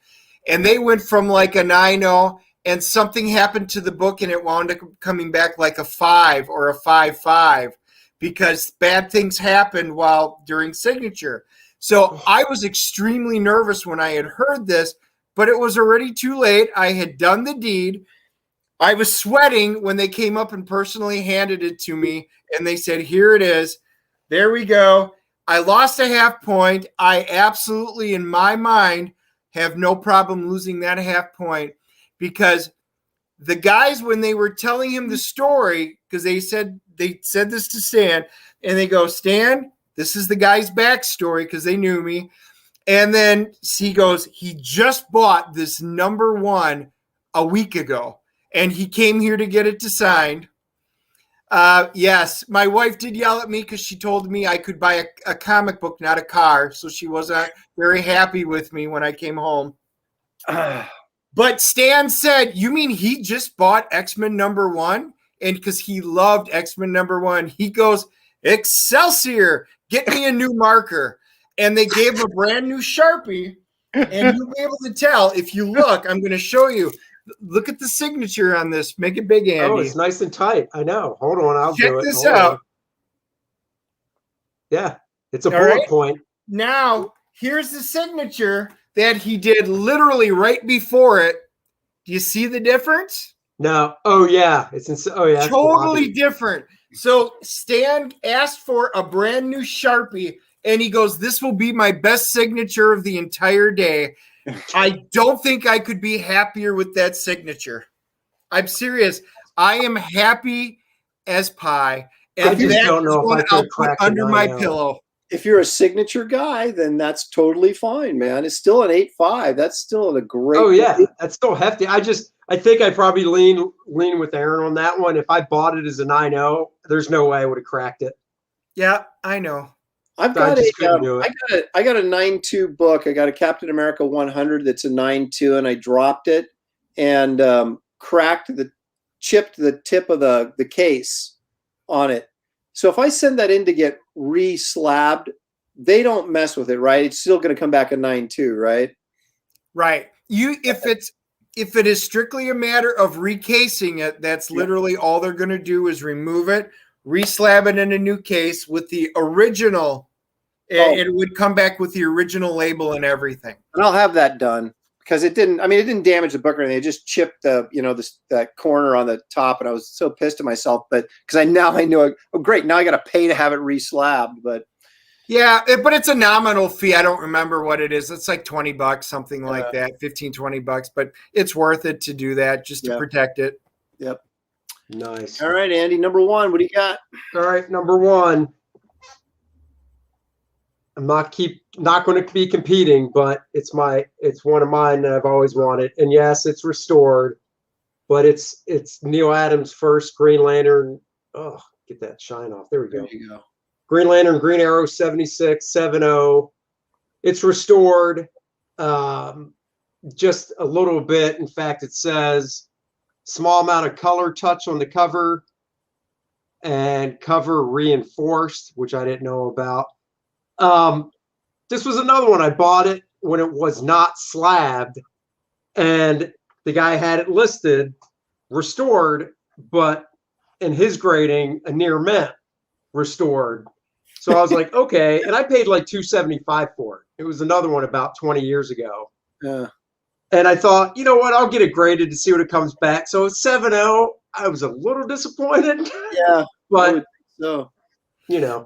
And they went from like a 9.0 and something happened to the book and it wound up coming back like a 5 or a 5.5 because bad things happened during signature. So I was extremely nervous when I had heard this, but it was already too late. I had done the deed. I was sweating when they came up and personally handed it to me, and they said, here it is. There we go. I lost a half point. I absolutely, in my mind, have no problem losing that half point because the guys, when they were telling him the story, because they said this to Stan, and they go, Stan, this is the guy's backstory because they knew me. And then he goes, he just bought this #1 a week ago, and he came here to get it signed. Yes, my wife did yell at me because she told me I could buy a comic book, not a car. So she wasn't very happy with me when I came home. But Stan said, you mean he just bought X-Men #1? And because he loved X-Men #1, he goes, Excelsior, get me a new marker. And they gave him a brand new Sharpie. And you'll be able to tell if you look. I'm going to show you. Look at the signature on this. Make it big, Andy. Oh, it's nice and tight. I know. Hold on. I'll Check do it. this Hold out. on. Yeah, it's a All bullet right. point. Now, here's the signature that he did literally right before it. Do you see the difference? No. Oh, yeah. Oh, yeah. Totally different. So Stan asked for a brand new Sharpie, and he goes, this will be my best signature of the entire day. I don't think I could be happier with that signature. I'm serious. I am happy as pie. And I just don't know if I could I'll put crack under my pillow. If you're a signature guy, then that's totally fine, man. It's still an 8.5. That's still a great. Oh, yeah. That's still hefty. I think I probably lean with Aaron on that one. If I bought it as a 9.0, there's no way I would have cracked it. Yeah, I know. I've got I got a 9.2 book. I got a Captain America 100 that's a 9.2, and I dropped it and chipped the tip of the case on it. So if I send that in to get re-slabbed, they don't mess with it, right? It's still going to come back a 9.2, right? Right. If it is strictly a matter of recasing it, that's literally all they're going to do is remove it, re-slab it in a new case with the original. It would come back with the original label and everything. And I'll have that done because it didn't damage the book or anything. It just chipped that corner on the top, and I was so pissed at myself. But because I knew, oh great, now I got to pay to have it re-slabbed. But Yeah, but it's a nominal fee. I don't remember what it is. It's like $20, something like that, 15, $20, but it's worth it to do that just to protect it. Yep. Nice. All right, Andy, number one, what do you got? All right, number one. I'm not going to be competing, but it's one of mine that I've always wanted. And yes, it's restored, but it's Neil Adams' first Green Lantern. Oh, get that shine off. There we go. There you go. Green Lantern, Green Arrow 76, 7.0. It's restored just a little bit. In fact, it says small amount of color touch on the cover and cover reinforced, which I didn't know about. This was another one. I bought it when it was not slabbed, and the guy had it listed restored, but in his grading, a near mint restored. So I was like, okay. And I paid like $275 for it. It was another one about 20 years ago. Yeah. And I thought, you know what? I'll get it graded to see what it comes back. So it's 7.0. I was a little disappointed. Yeah. But, so, you know.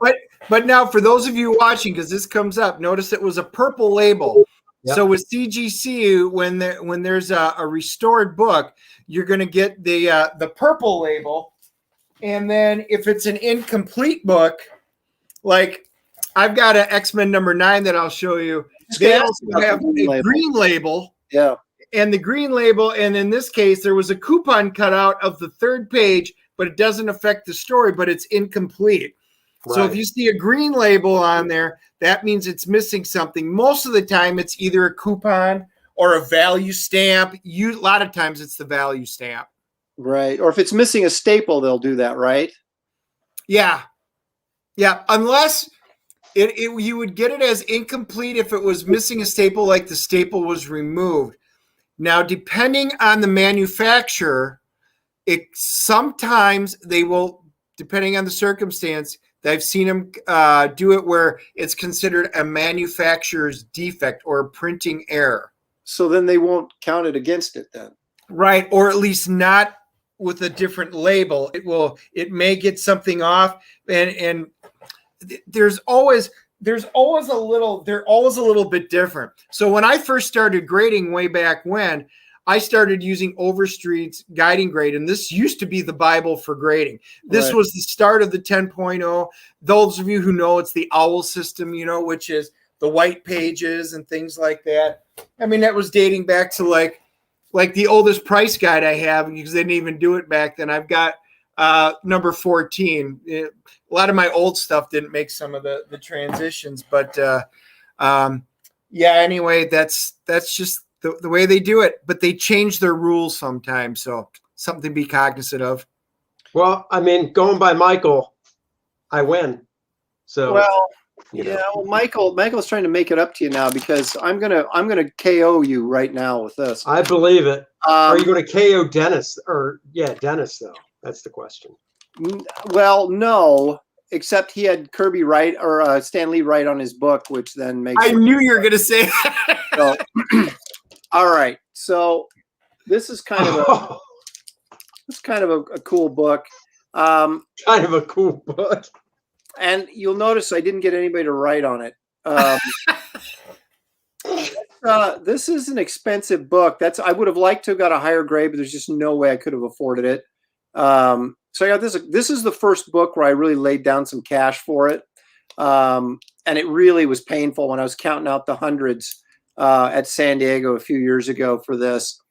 But now for those of you watching, because this comes up, notice it was a purple label. Yep. So with CGC, when there's a restored book, you're going to get the purple label. And then if it's an incomplete book, like I've got an X-Men number 9 that I'll show you. They also have a green label. Yeah. And the green label, and in this case, there was a coupon cut out of the 3rd page, but it doesn't affect the story, but it's incomplete. Right. So if you see a green label on there, that means it's missing something. Most of the time, it's either a coupon or a value stamp. A lot of times, it's the value stamp. Right. Or if it's missing a staple, they'll do that, right? Yeah. Yeah. Unless you would get it as incomplete if it was missing a staple, like the staple was removed. Now, depending on the manufacturer, sometimes they will, depending on the circumstance, I've seen them do it where it's considered a manufacturer's defect or a printing error. So then they won't count it against it then. Right. Or at least not with a different label. It may get something off, and they're always a little bit different. So when I first started grading way back when, I started using Overstreet's guiding grade, and this used to be the Bible for grading. This was the start of the 10.0. Those of you who know, it's the OWL system, which is the white pages and things like that. I mean, that was dating back to like the oldest price guide I have, because they didn't even do it back then. I've got number 14. A lot of my old stuff didn't make some of the transitions, but anyway, that's just the way they do it. But they change their rules sometimes, so something to be cognizant of. Well, I mean, going by Michael, I win. So Michael's trying to make it up to you now, because I'm gonna KO you right now with this. I believe it. Are you going to KO Dennis? Dennis though. That's the question. Well, no, except he had Kirby right, or Stan Lee right on his book, which then makes. I knew you were going to say that. So, all right, so this is kind of a cool book. Kind of a cool book. And you'll notice I didn't get anybody to write on it. This is an expensive book. I would have liked to have got a higher grade, but there's just no way I could have afforded it. So I got this. This is the first book where I really laid down some cash for it. And it really was painful when I was counting out the hundreds at San Diego a few years ago for this.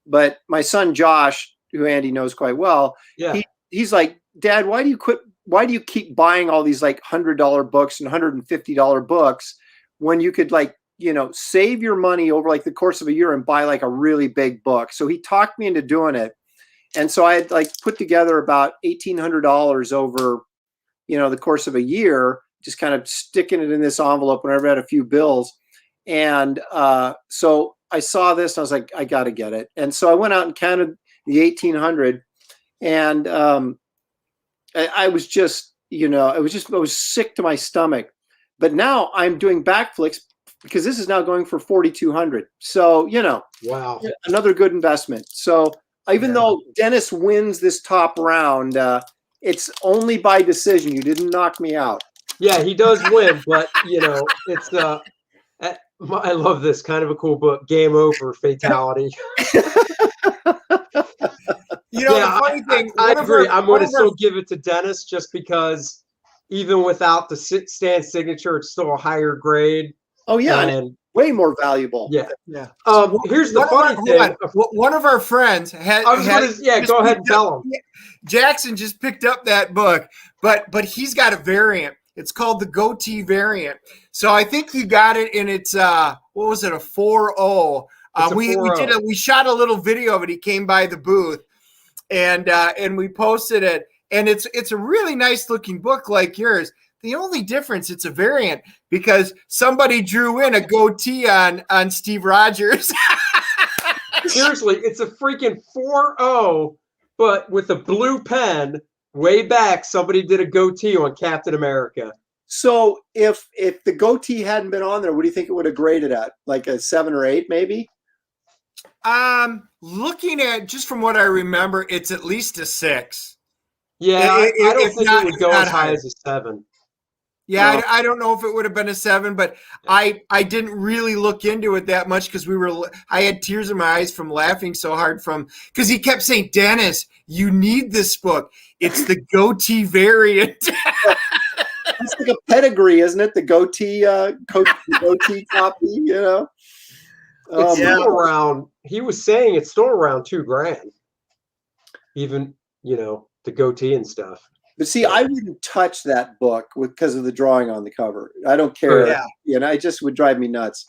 But my son, Josh, who Andy knows quite well, he's like, Dad, why do you quit? Why do you keep buying all these like $100 books and $150 books when you could save your money over like the course of a year and buy like a really big book? So he talked me into doing it. And so I had put together about $1,800 over, the course of a year, just kind of sticking it in this envelope whenever I had a few bills. And so I saw this and I was like, I got to get it. And so I went out and counted the 1,800, and I was just, I was sick to my stomach. But now I'm doing backflips because this is now going for 4,200. So, wow, another good investment. So even though Dennis wins this top round, it's only by decision. You didn't knock me out. Yeah, he does win, but it's I love this, kind of a cool book. Game over, fatality. The funny thing, I agree. I'm going to our still give it to Dennis just because even without the stand signature, it's still a higher grade. Oh yeah, and way more valuable. Yeah. Here's the one funny thing. One of our friends had. I was going to go ahead and tell him. Jackson just picked up that book, but he's got a variant. It's called the goatee variant. So I think you got it in its what was it, a 4.0. We shot a little video of it. He came by the booth, and we posted it. And it's a really nice looking book like yours. The only difference, it's a variant because somebody drew in a goatee on Steve Rogers. Seriously, it's a freaking 4.0, but with a blue pen. Way back, somebody did a goatee on Captain America. So if the goatee hadn't been on there, what do you think it would have graded at? Like a 7 or 8, maybe? Looking at just from what I remember, it's at least a 6. Yeah, I don't think it would go as high as a 7. Yeah, I don't know if it would have been a 7, but I didn't really look into it that much because I had tears in my eyes from laughing so hard because he kept saying, Dennis, you need this book. It's the goatee variant. It's like a pedigree, isn't it? The goatee copy, It's still around. He was saying it's still around $2,000. Even, the goatee and stuff. But see, I wouldn't touch that book because of the drawing on the cover. I don't care. Yeah. It just would drive me nuts.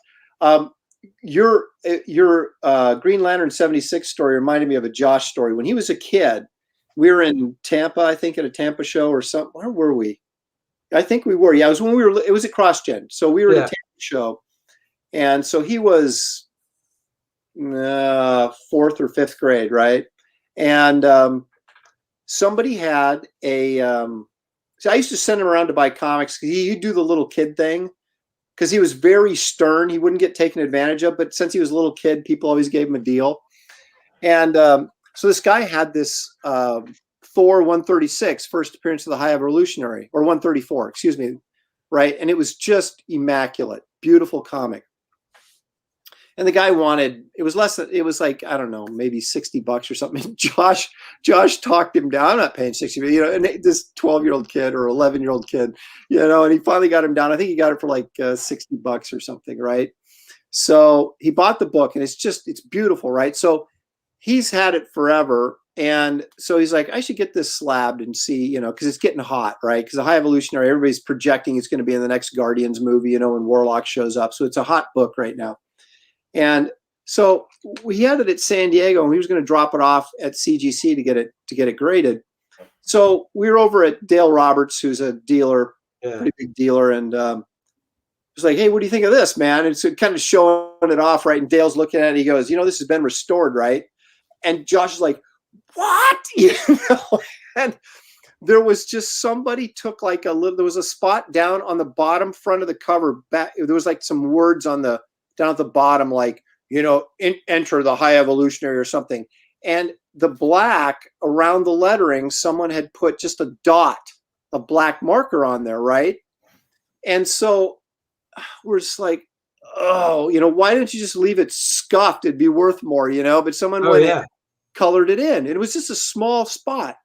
Your Green Lantern 76 story reminded me of a Josh story. When he was a kid, we were in Tampa, I think, at a Tampa show or something. Where were we? I think we were. Yeah, it was when it was at CrossGen. So we were at a Tampa show. And so he was 4th or 5th grade, right? And somebody had so I used to send him around to buy comics. He'd do the little kid thing because he was very stern. He wouldn't get taken advantage of, but since he was a little kid, people always gave him a deal. And so this guy had this Thor 136, first appearance of the High Evolutionary, or 134, excuse me, right? And it was just immaculate, beautiful comic. And the guy wanted, it was like, I don't know, maybe $60 or something. Josh talked him down. I'm not paying 60, and this 12-year-old kid or 11-year-old kid, and he finally got him down. I think he got it for like $60 or something, right? So he bought the book, and it's beautiful, right? So he's had it forever. And so he's like, I should get this slabbed and see, because it's getting hot, right? Because the High Evolutionary, everybody's projecting it's going to be in the next Guardians movie, when Warlock shows up. So it's a hot book right now. And so we had it at San Diego, and we was going to drop it off at CGC to get it graded. So we were over at Dale Roberts, who's a dealer, pretty big dealer, and was like, "Hey, what do you think of this, man?" And so kind of showing it off, right? And Dale's looking at it. He goes, "This has been restored, right?" And Josh is like, "What?" And there was just somebody took like there was a spot down on the bottom front of the cover. Back there was like some words on the down at the bottom, like, enter the High Evolutionary or something. And the black around the lettering, someone had put just a dot, a black marker on there, right? And so we're just like, oh, why don't you just leave it scuffed? It'd be worth more, but someone went in, colored it in. And it was just a small spot.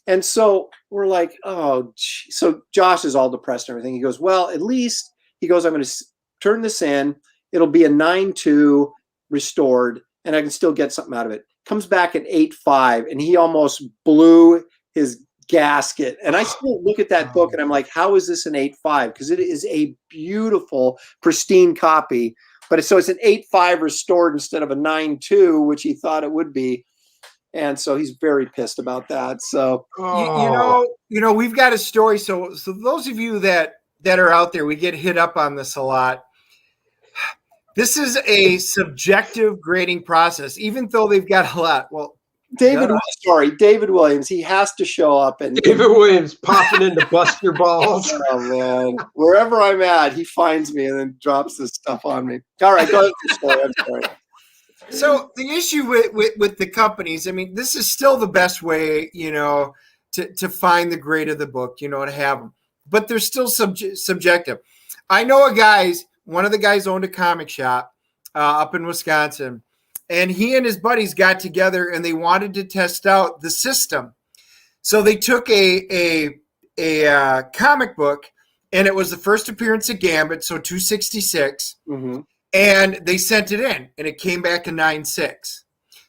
And so we're like, oh, gee. So Josh is all depressed and everything. He goes, well, at least, he goes, I'm going to turn this in. It'll be a 9.2 restored, and I can still get something out of it. Comes back at 8.5, and he almost blew his gasket. And I still look at that book, and I'm like, how is this an 8.5? Because it is a beautiful, pristine copy. But it's an 8.5 restored instead of a 9.2, which he thought it would be. And so he's very pissed about that. So we've got a story. So those of you that are out there, we get hit up on this a lot. This is a subjective grading process, even though they've got a lot. Well, David Williams, he has to show up. And David Williams popping in to bust your balls. Oh, man. Wherever I'm at, he finds me and then drops this stuff on me. All right, go ahead with your story. I'm sorry. So the issue with the companies, I mean, this is still the best way, to find the grade of the book, to have them. but they're still subjective. I know one of the guys owned a comic shop up in Wisconsin, and he and his buddies got together and they wanted to test out the system. So they took a comic book, and it was the first appearance of Gambit, so 266, and they sent it in, and it came back a 9.6.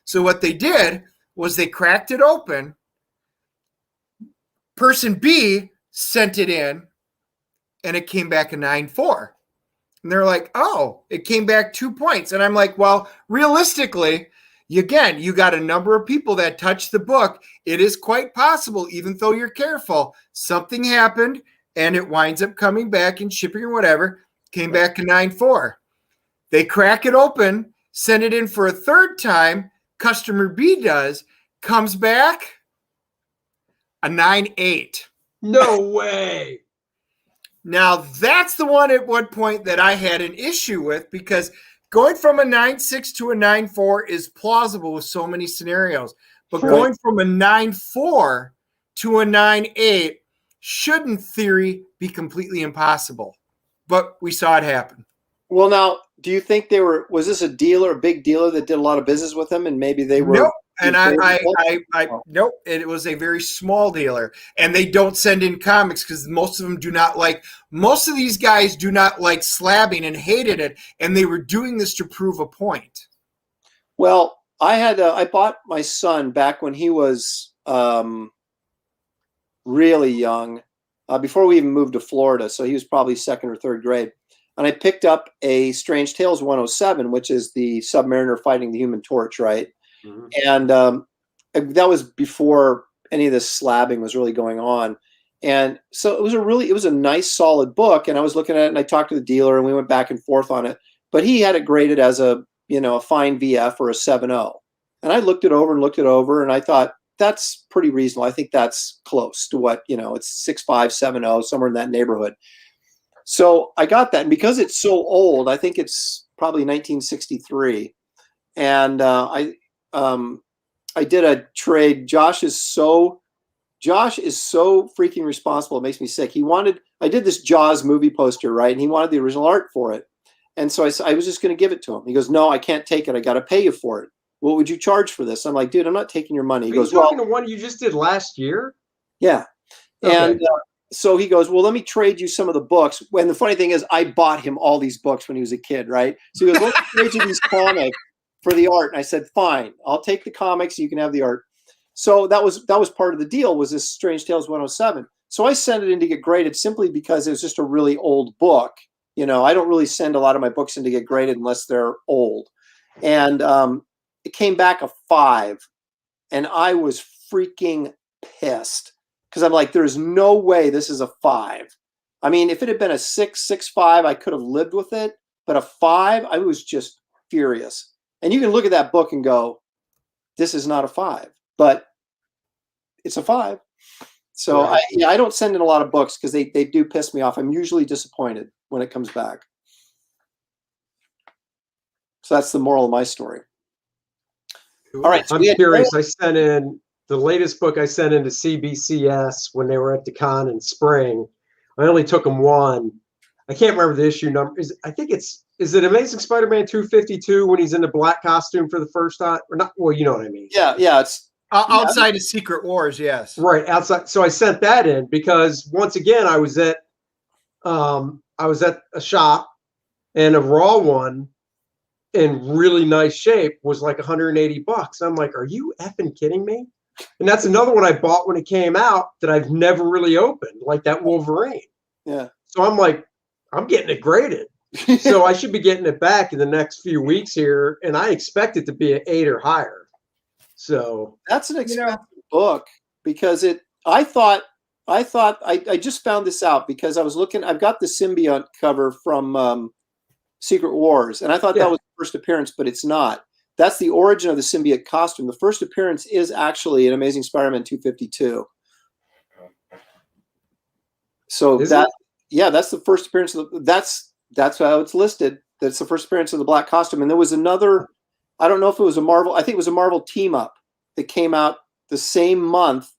So what they did was they cracked it open. Person B sent it in, and it came back a 9.4. And they're like, oh, it came back 2 points. And I'm like, well, realistically, you got a number of people that touched the book. It is quite possible, even though you're careful, something happened and it winds up coming back in shipping or whatever, came back a 9.4. They crack it open, send it in for a third time. Customer B comes back a 9.8. No way. Now, that's the one at one point that I had an issue with, because going from a 9.6 to a 9.4 is plausible with so many scenarios. But going from a 9.4 to a 9.8 should, in theory, be completely impossible. But we saw it happen. Well, now, do you think was this a big dealer that did a lot of business with them, and maybe they were? Nope. And nope. It was a very small dealer, and they don't send in comics because most of these guys do not like slabbing and hated it, and they were doing this to prove a point. Well, I bought my son back when he was really young, before we even moved to Florida. So he was probably second or third grade. And I picked up a Strange Tales 107, which is the Submariner fighting the Human Torch, right? Mm-hmm. And that was before any of this slabbing was really going on. And so it was a nice, solid book. And I was looking at it, and I talked to the dealer, and we went back and forth on it. But he had it graded as a fine VF or a 7.0. And I looked it over, and I thought, that's pretty reasonable. I think that's close to what, it's 6.5, 7.0, somewhere in that neighborhood. So I got that. And because it's so old, I think it's probably 1963. And I did a trade. Josh is so freaking responsible. It makes me sick. I did this Jaws movie poster, right? And he wanted the original art for it. And so I was just going to give it to him. He goes, no, I can't take it. I got to pay you for it. What would you charge for this? I'm like, dude, I'm not taking your money. He goes, you talking to one you just did last year? Yeah. Okay. And so he goes, well, let me trade you some of the books. And the funny thing is, I bought him all these books when he was a kid, right? So he goes, let me trade you these comics for the art. And I said, fine, I'll take the comics. You can have the art. So that was part of the deal, was this Strange Tales 107. So I sent it in to get graded simply because it was just a really old book. I don't really send a lot of my books in to get graded unless they're old. And it came back a 5. And I was freaking pissed. Because I'm like, there's no way this is a 5. I mean, if it had been a 6, 6.5, I could have lived with it. But a 5, I was just furious. And you can look at that book and go, this is not a 5. But it's a 5. So right. I don't send in a lot of books because they do piss me off. I'm usually disappointed when it comes back. So that's the moral of my story. All right. So I'm curious. I sent in the latest book I sent into CBCS when they were at the con in spring. I only took them one. I can't remember the issue number. Is it Amazing Spider-Man 252 when he's in the black costume for the first time? Or not? Well, you know what I mean. Yeah. It's outside of Secret Wars. Yes. Right. Outside. So I sent that in because once again, I was at a shop, and a raw one in really nice shape was like $180. I'm like, are you effing kidding me? And that's another one I bought when it came out that I've never really opened, like that Wolverine. Yeah. So I'm like, I'm getting it graded. So I should be getting it back in the next few weeks here, and I expect it to be an 8 or higher. So that's an expensive book because I just found this out because I was looking. I've got the symbiote cover from Secret Wars, and I thought that was the first appearance, but it's not. That's the origin of the symbiote costume. The first appearance is actually in Amazing Spider-Man 252. So that's the first appearance of that's how it's listed. That's the first appearance of the black costume. And there was another, I don't know if it was a Marvel, I think it was a Marvel team up that came out the same month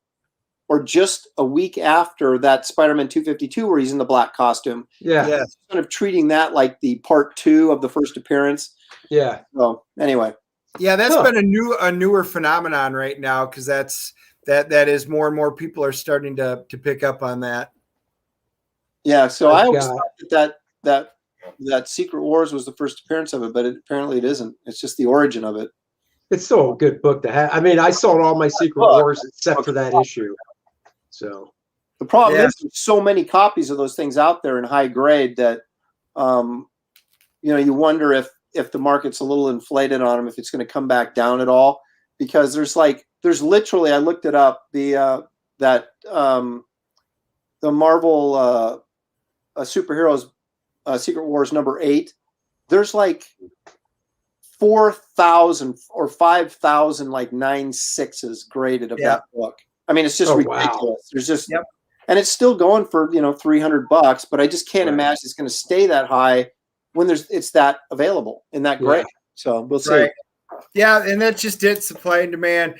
or just a week after that Spider-Man 252 where he's in the black costume. Yeah. Yeah. Kind of treating that like the part 2 of the first appearance. Yeah. So anyway. Yeah, that's been a newer phenomenon right now, because that is more and more people are starting to pick up on that. Yeah, so I always thought that Secret Wars was the first appearance of it, but apparently it isn't. It's just the origin of it. It's still a good book to have. I mean, I sold all my Secret Wars except for that issue. So the problem is there's so many copies of those things out there in high grade that you wonder if the market's a little inflated on them, if it's going to come back down at all, because there's literally, I looked it up, the Marvel superheroes Secret Wars number 8, there's like 4,000 or 5,000 like 9.6s graded of that book. I mean, it's just ridiculous. Wow. There's just, and it's still going for $300, but I just can't imagine it's going to stay that high when it's that available in that grade. So we'll see. Right. Yeah, and that's just it, supply and demand.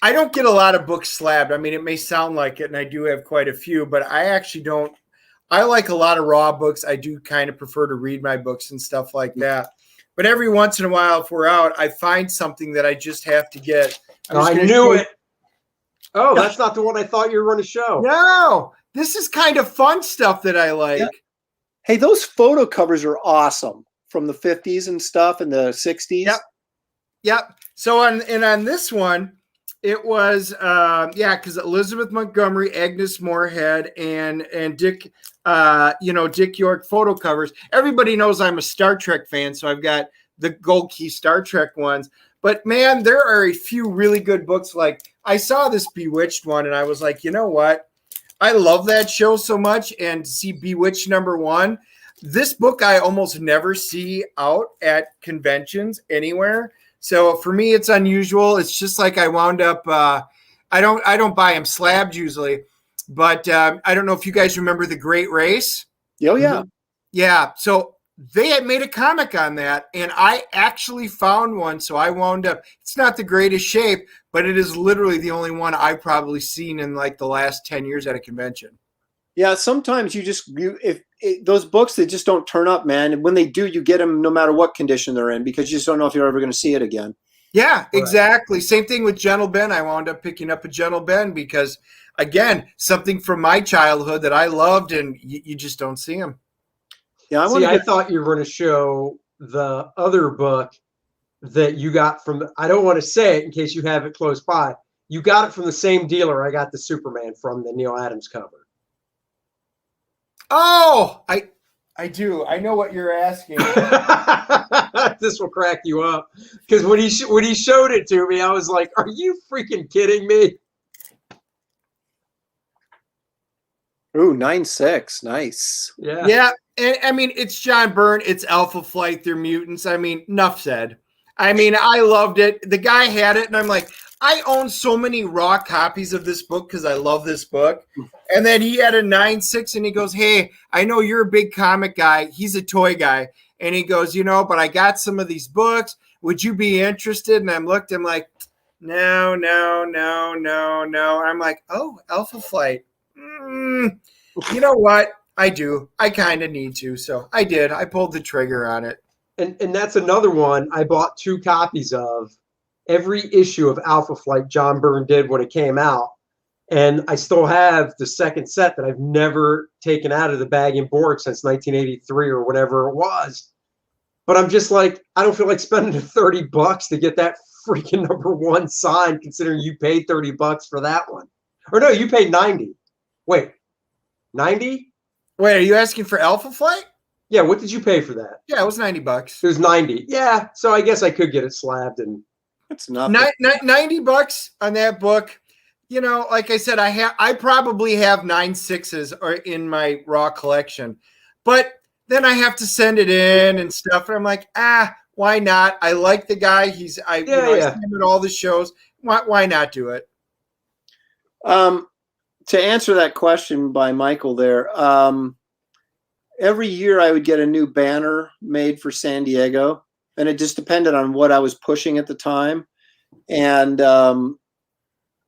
I don't get a lot of books slabbed. I mean, it may sound like it, and I do have quite a few, but I actually don't. I like a lot of raw books. I do kind of prefer to read my books and stuff like that. But every once in a while, if we're out, I find something that I just have to get. I knew it. Oh, that's not the one I thought you were going to show. No, this is kind of fun stuff that I like. Yeah. Hey, those photo covers are awesome from the 50s and stuff and the 60s. Yep. So on this one, it was because Elizabeth Montgomery, Agnes Moorehead, and Dick Dick York photo covers. Everybody knows I'm a Star Trek fan, so I've got the Gold Key Star Trek ones. But man, there are a few really good books. Like I saw this Bewitched one, and I was like, you know what? I love that show so much, and to see Bewitched #1, this book I almost never see out at conventions anywhere. So for me, it's unusual. It's just like I wound up. I don't buy them slabbed usually, but I don't know if you guys remember The Great Race. Oh yeah, yeah. So they had made a comic on that, and I actually found one. So I wound up. It's not the greatest shape, but it is literally the only one I've probably seen in like the last 10 years at a convention. Yeah, sometimes those books, they just don't turn up, man. And when they do, you get them no matter what condition they're in, because you just don't know if you're ever going to see it again. Yeah, exactly. Same thing with Gentle Ben. I wound up picking up a Gentle Ben because, again, something from my childhood that I loved, and you just don't see them. Yeah, I thought you were going to show the other book that you got from I don't want to say it in case you have it close by. You got it from the same dealer I got the Superman from, the Neil Adams cover. Oh, I do. I know what you're asking. This will crack you up, because when he showed it to me, I was like, "Are you freaking kidding me?" Ooh, 9.6, nice. Yeah, and I mean, it's John Byrne, it's Alpha Flight, they're mutants. I mean, enough said. I mean, I loved it. The guy had it, and I'm like, I own so many raw copies of this book because I love this book. And then he had a 9.6, and he goes, "Hey, I know you're a big comic guy." He's a toy guy. And he goes, but I got some of these books. Would you be interested? And I'm like, no. I'm like, oh, Alpha Flight. You know what? I do. I kind of need to. So I did. I pulled the trigger on it. And that's another one I bought 2 copies of. Every issue of Alpha Flight John Byrne did when it came out. And I still have the second set that I've never taken out of the bag and board since 1983 or whatever it was. But I'm just like, I don't feel like spending $30 to get that freaking #1 signed, considering you paid $30 for that one. Or no, you paid 90. Wait, 90? Wait, are you asking for Alpha Flight? Yeah, what did you pay for that? Yeah, it was $90. It was 90. Yeah, so I guess I could get it slabbed, and it's not $90 on that book. Like I said, I probably have 9.6s or in my raw collection, but then I have to send it in and stuff. And I'm like, why not? I like the guy. I see him at all the shows. Why not do it? To answer that question by Michael there, every year I would get a new banner made for San Diego, and it just depended on what I was pushing at the time. And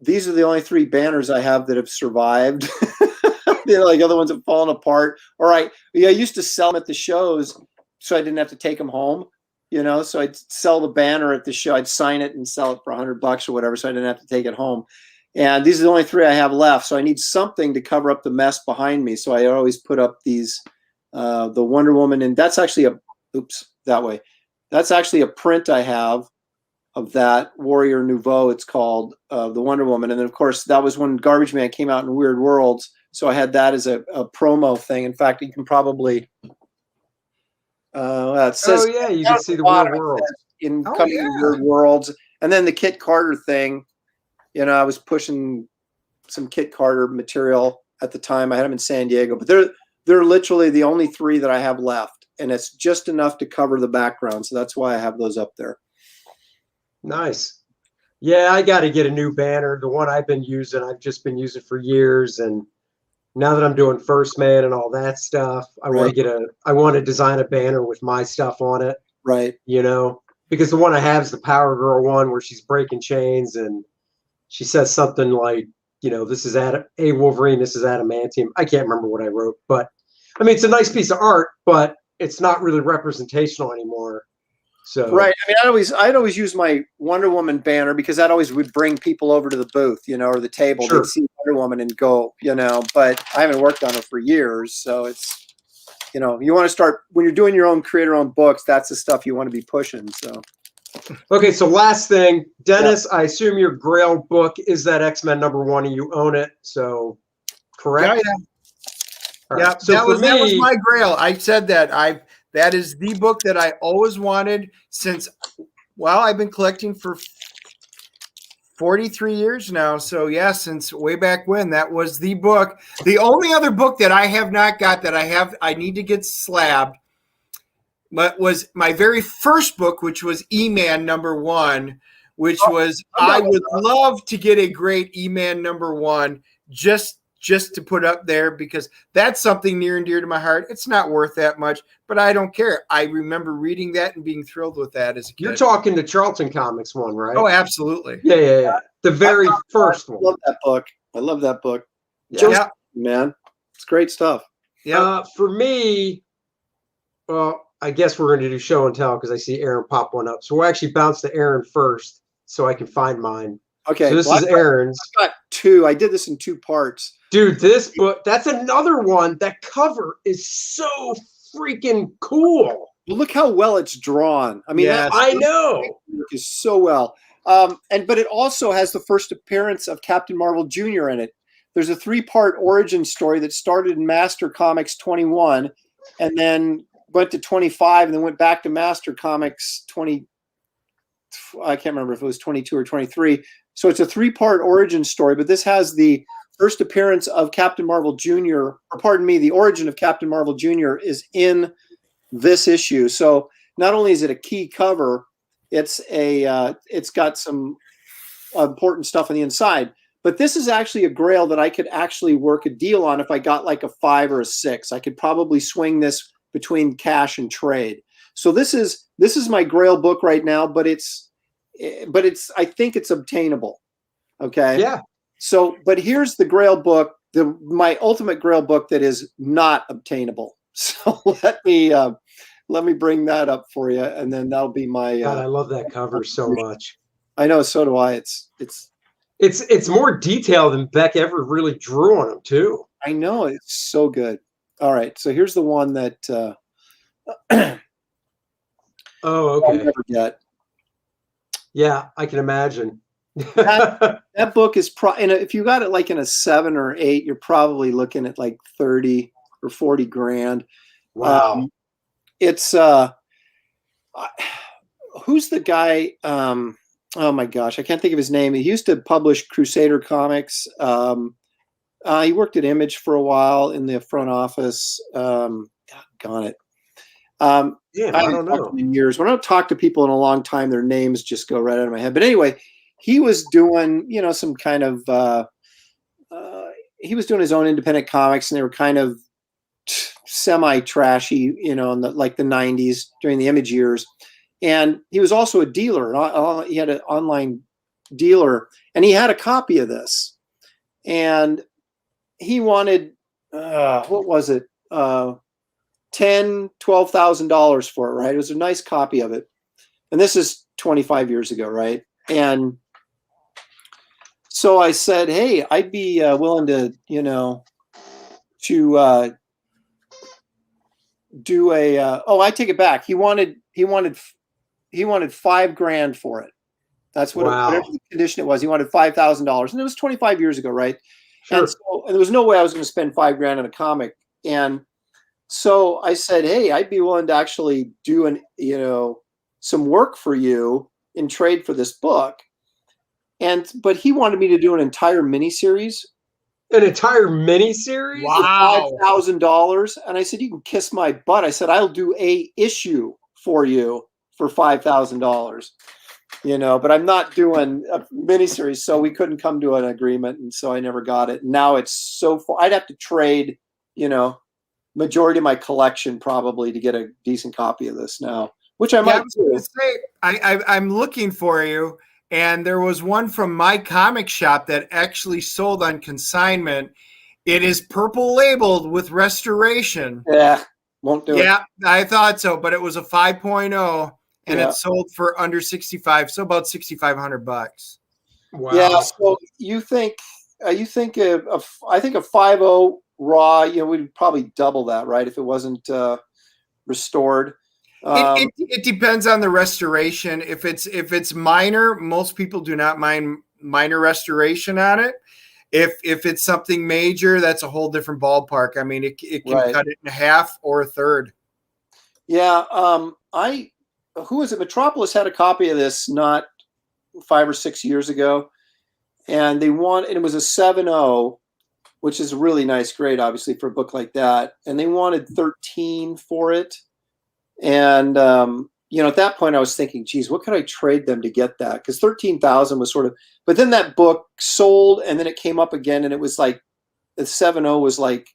these are the only 3 banners I have that have survived. Like other ones have fallen apart. I used to sell them at the shows so I didn't have to take them home. So I'd sell the banner at the show. I'd sign it and sell it for $100 or whatever, so I didn't have to take it home. And these are the only 3 I have left. So I need something to cover up the mess behind me. So I always put up these, the Wonder Woman, and that's actually that's actually a print I have of that Warrior Nouveau. It's called the Wonder Woman. And then of course that was when Garbage Man came out in Weird Worlds. So I had that as a promo thing. In fact, you can probably, it says, you can see the Weird Worlds. Coming in Weird Worlds. And then the Kit Carter thing, I was pushing some Kit Carter material at the time. I had them in San Diego, but they're literally the only 3 that I have left. And it's just enough to cover the background. So that's why I have those up there. Nice. Yeah, I got to get a new banner. The one I've been using, I've just been using for years. And now that I'm doing First Man and all that stuff, I want to design a banner with my stuff on it. Right. Because the one I have is the Power Girl one where she's breaking chains and she says something like, this is a Wolverine, this is adamantium. I can't remember what I wrote, but I mean, it's a nice piece of art, but it's not really representational anymore. So right. I mean, I'd always use my Wonder Woman banner because that always would bring people over to the booth, or the table. Sure. They'd see Wonder Woman and go, but I haven't worked on it for years. So it's, you want to start when you're doing your own creator-owned books. That's the stuff you want to be pushing. So. Okay. So last thing, Dennis, I assume your Grail book is that X-Men #1 and you own it. So correct? Yeah. Right. Yeah. So that was my Grail. I said that that is the book that I always wanted since, I've been collecting for 43 years now. So yeah, since way back when, that was the book. The only other book that I have not got that I need to get slabbed, but was my very first book, which was E-Man #1, which was, I would love to get a great E-Man #1 just to put up there because that's something near and dear to my heart. It's not worth that much, but I don't care. I remember reading that and being thrilled with that as a kid. You're talking the Charlton Comics one, right? Oh, absolutely. Yeah. The very first one. I love that book. I love that book. Yeah. Man, it's great stuff. Yeah. For me, I guess we're going to do show and tell because I see Aaron pop one up. So we'll actually bounce to Aaron first so I can find mine. Okay. So this is Aaron's. I've got 2. I did this in 2 parts. Dude, this book, that's another one. That cover is so freaking cool. Well, look how well it's drawn. I mean, I know. It is so well. But it also has the first appearance of Captain Marvel Jr. in it. There's a 3-part origin story that started in Master Comics 21 and then went to 25 and then went back to Master Comics 20. I can't remember if it was 22 or 23. So it's a 3-part origin story, but this has the first appearance of Captain Marvel Jr., or pardon me, the origin of Captain Marvel Jr. is in this issue. So not only is it a key cover, it's got some important stuff on the inside, but this is actually a Grail that I could actually work a deal on if I got like a 5 or a 6. I could probably swing this between cash and trade. So this is my Grail book right now, but I think it's obtainable. Okay. Yeah. So, but here's the Grail book, my ultimate Grail book that is not obtainable. So let me bring that up for you, and then that'll be my. God, I love that cover so much. I know, so do I. It's more detailed than Beck ever really drew on them too. I know, it's so good. All right, so here's the one that. Oh, okay. I'll never get. Yeah, I can imagine. that book is if you got it like in a 7 or 8, you're probably looking at like 30 or 40 grand. Wow. It's who's the guy? Oh my gosh, I can't think of his name. He used to publish Crusader comics. He worked at Image for a while in the front office. Doggone it. Yeah, I don't know. In years. When I don't talk to people in a long time, their names just go right out of my head. But anyway, he was doing, some kind of, he was doing his own independent comics, and they were kind of semi-trashy, in the 90s during the Image years. And he was also a dealer. He had an online dealer, and he had a copy of this, and he wanted what was it, $10,000-$12,000 for it, right? It was a nice copy of it, and this is 25 years ago, right? And so I said, hey, I'd be willing to, to do a. I take it back. He wanted $5,000 for it. That's what whatever the condition it was. He wanted $5,000, and it was 25 years ago, right? Sure. And there was no way I was going to spend $5,000 on a comic. And so I said, hey, I'd be willing to actually do some work for you in trade for this book. But he wanted me to do an entire miniseries. An entire miniseries? Wow. For $5,000. And I said, you can kiss my butt. I said, I'll do a issue for you for $5,000. But I'm not doing a miniseries, so we couldn't come to an agreement, and so I never got it. Now it's so far. I'd have to trade, majority of my collection probably to get a decent copy of this now, which I might do. I'm looking for you, and there was one from my comic shop that actually sold on consignment. It is purple labeled with restoration. Yeah, won't do it. Yeah, I thought so, but it was a 5.0. And it sold for under 65, so about $6,500. Wow. Yeah. So you think I think a 5.0 raw, we'd probably double that, right? If it wasn't restored. It depends on the restoration. If it's minor, most people do not mind minor restoration on it. If it's something major, that's a whole different ballpark. I mean, it can cut it in half or a third. Yeah. Who is it? Metropolis had a copy of this not 5 or 6 years ago, and it was a 7.0, which is a really nice grade, obviously, for a book like that. And they wanted 13 for it. And at that point, I was thinking, geez, what could I trade them to get that? Because 13,000 was sort of. But then that book sold, and then it came up again, and it was like the 7.0 was like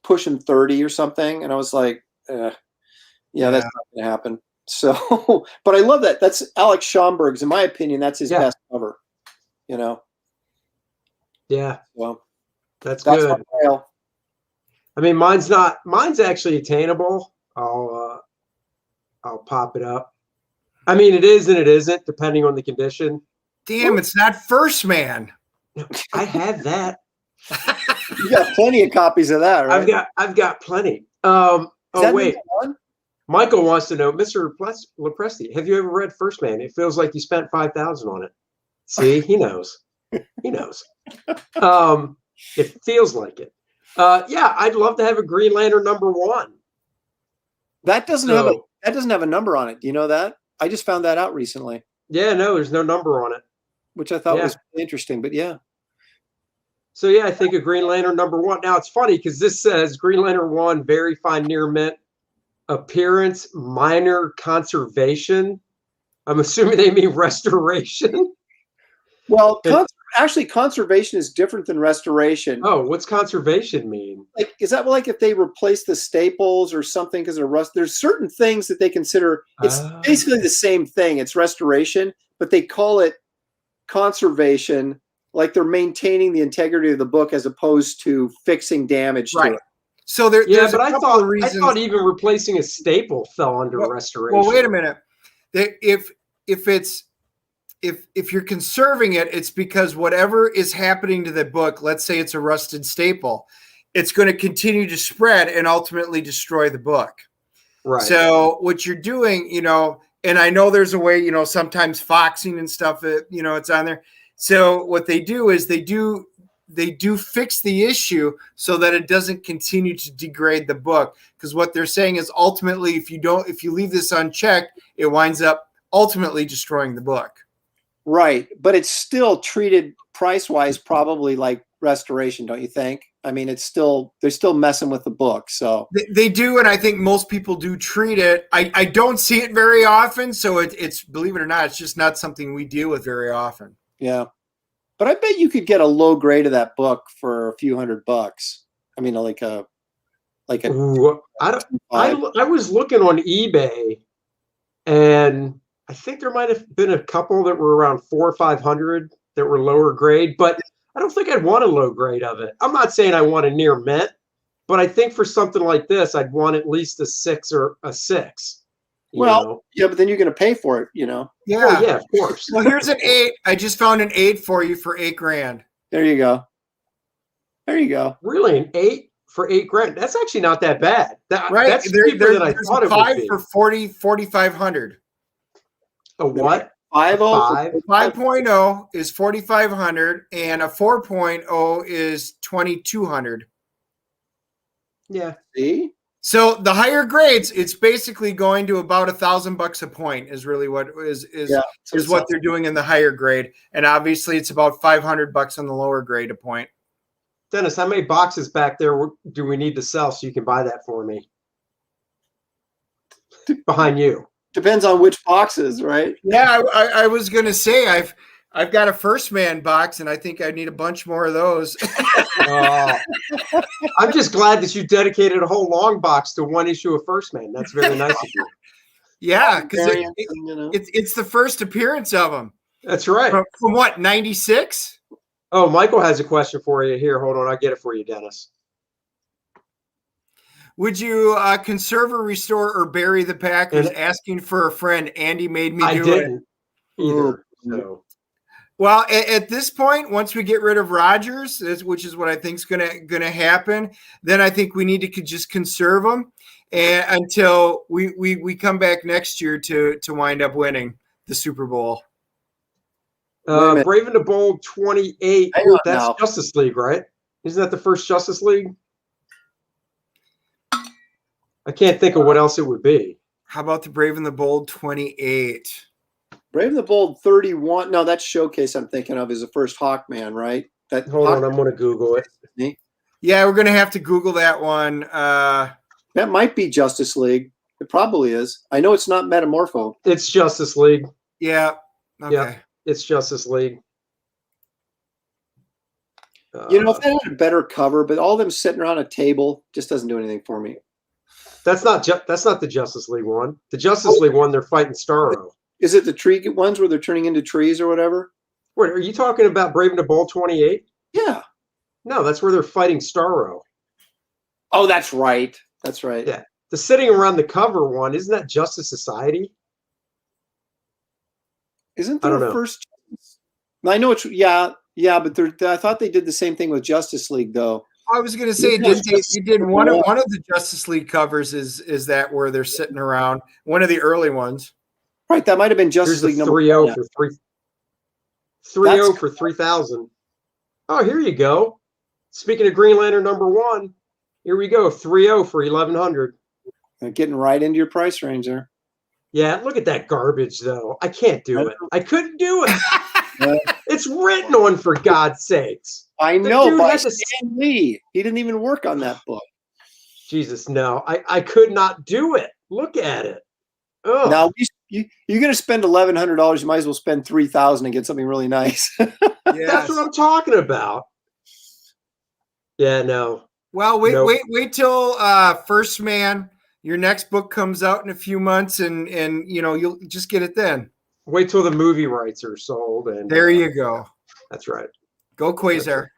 pushing 30 or something, and I was like. Yeah, that's not going to happen. So, but I love that. That's Alex Schomburg's, in my opinion, that's his best cover. Yeah. Well, that's good. I mean, mine's actually attainable. I'll pop it up. I mean, it is and it isn't, depending on the condition. Damn, it's not First Man. I have that. You got plenty of copies of that, right? I've got plenty. Wait. Michael wants to know, Mr. Lopresti, have you ever read First Man? It feels like you spent $5,000 on it. See, he knows. He knows. It feels like it. I'd love to have a Green Lantern #1. That doesn't have a number on it. Do you know that? I just found that out recently. Yeah, no, there's no number on it, which I thought was interesting. But yeah. So I think a Green Lantern #1. Now it's funny because this says Green Lantern 1, very fine near mint. Appearance, minor conservation. I'm assuming they mean restoration. Well, actually, conservation is different than restoration. Oh, what's conservation mean? Like, is that like if they replace the staples or something because they're rust? There's certain things that they consider. It's basically the same thing. It's restoration, but they call it conservation, like they're maintaining the integrity of the book as opposed to fixing damage to it. So there's but I thought even replacing a staple fell under restoration. Well, wait a minute. If you're conserving it, it's because whatever is happening to the book, let's say it's a rusted staple, it's going to continue to spread and ultimately destroy the book. Right. So what you're doing, and I know there's a way, sometimes foxing and stuff, it's on there. So what they do is they do fix the issue so that it doesn't continue to degrade the book. Because what they're saying is ultimately, if you leave this unchecked, it winds up ultimately destroying the book. Right. But it's still treated price-wise probably like restoration, don't you think? I mean, they're still messing with the book. So they do. And I think most people do treat it. I don't see it very often. So it's, believe it or not, it's just not something we deal with very often. Yeah. But I bet you could get a low grade of that book for a few $100. I mean, I was looking on eBay, and I think there might have been a couple that were around 400 or 500 that were lower grade, but I don't think I'd want a low grade of it. I'm not saying I want a near mint, but I think for something like this, I'd want at least a 6 or a 6. Yeah, but then you're going to pay for it, Yeah. Oh, yeah, of course. Well, here's an 8. I just found an 8 for you for $8,000. There you go. There you go. Really, an 8 for $8,000? That's actually not that bad. Right. That's cheaper than I thought it would 5 be. for 4,500. A what? 5.0. 5.0 is 4,500, and a 4.0 is 2,200. Yeah. See? So the higher grades, it's basically going to about $1,000 a point is really what is what they're doing in the higher grade. And obviously it's about $500 on the lower grade a point. Dennis, how many boxes back there do we need to sell so you can buy that for me? Behind you. Depends on which boxes, right? Yeah, I was going to say I've got a First Man box, and I think I need a bunch more of those. I'm just glad that you dedicated a whole long box to one issue of First Man. That's very nice of you. Yeah, because it's the first appearance of them. That's right. From what, 96? Oh, Michael has a question for you. Here, hold on. I'll get it for you, Dennis. Would you conserve or restore or bury the pack? Who's asking for a friend? Andy made me do it. I didn't either. So. Well, at this point, once we get rid of Rogers, which is what I think is gonna happen, then I think we need to just conserve them until we come back next year to wind up winning the Super Bowl. Brave and the Bold 28. That's Justice League, right? Isn't that the first Justice League? I can't think of what else it would be. How about the Brave and the Bold 28? Brave and the Bold 31. No, that's Showcase I'm thinking of is the first Hawkman, right? Hold on, I'm going to Google it. Yeah, we're going to have to Google that one. That might be Justice League. It probably is. I know it's not Metamorpho. It's Justice League. Yeah. Okay. Yeah, it's Justice League. If they had a better cover, but all of them sitting around a table just doesn't do anything for me. That's not the Justice League one. The Justice League one, they're fighting Starro. Is it the tree ones where they're turning into trees or whatever? Wait, are you talking about Brave and the Bold 28? Yeah. No, that's where they're fighting Starro. Oh, that's right. That's right. Yeah. The sitting around the cover one, isn't that Justice Society? Isn't there a first? I know it's but I thought they did the same thing with Justice League though. I was going to say, you did one of the Justice League covers is that where they're sitting around, one of the early ones. Right, that might have been Justice League number 3-0 for 3-0 for 3,000. Oh, here you go. Speaking of Green Lantern number 1, here we go, 3-0 for 1,100. Getting right into your price range there. Yeah, look at that garbage though. I can't do it. I couldn't do it. It's written on, for God's sakes. I know, by Stan Lee. He didn't even work on that book. Jesus, no. I could not do it. Look at it. Ugh. Now, you're going to spend $1,100. You might as well spend $3,000 and get something really nice. Yes. That's what I'm talking about. Yeah, no. Well, wait till First Man. Your next book comes out in a few months, and you'll just get it then. Wait till the movie rights are sold, and there you go. That's right. Go Quasar.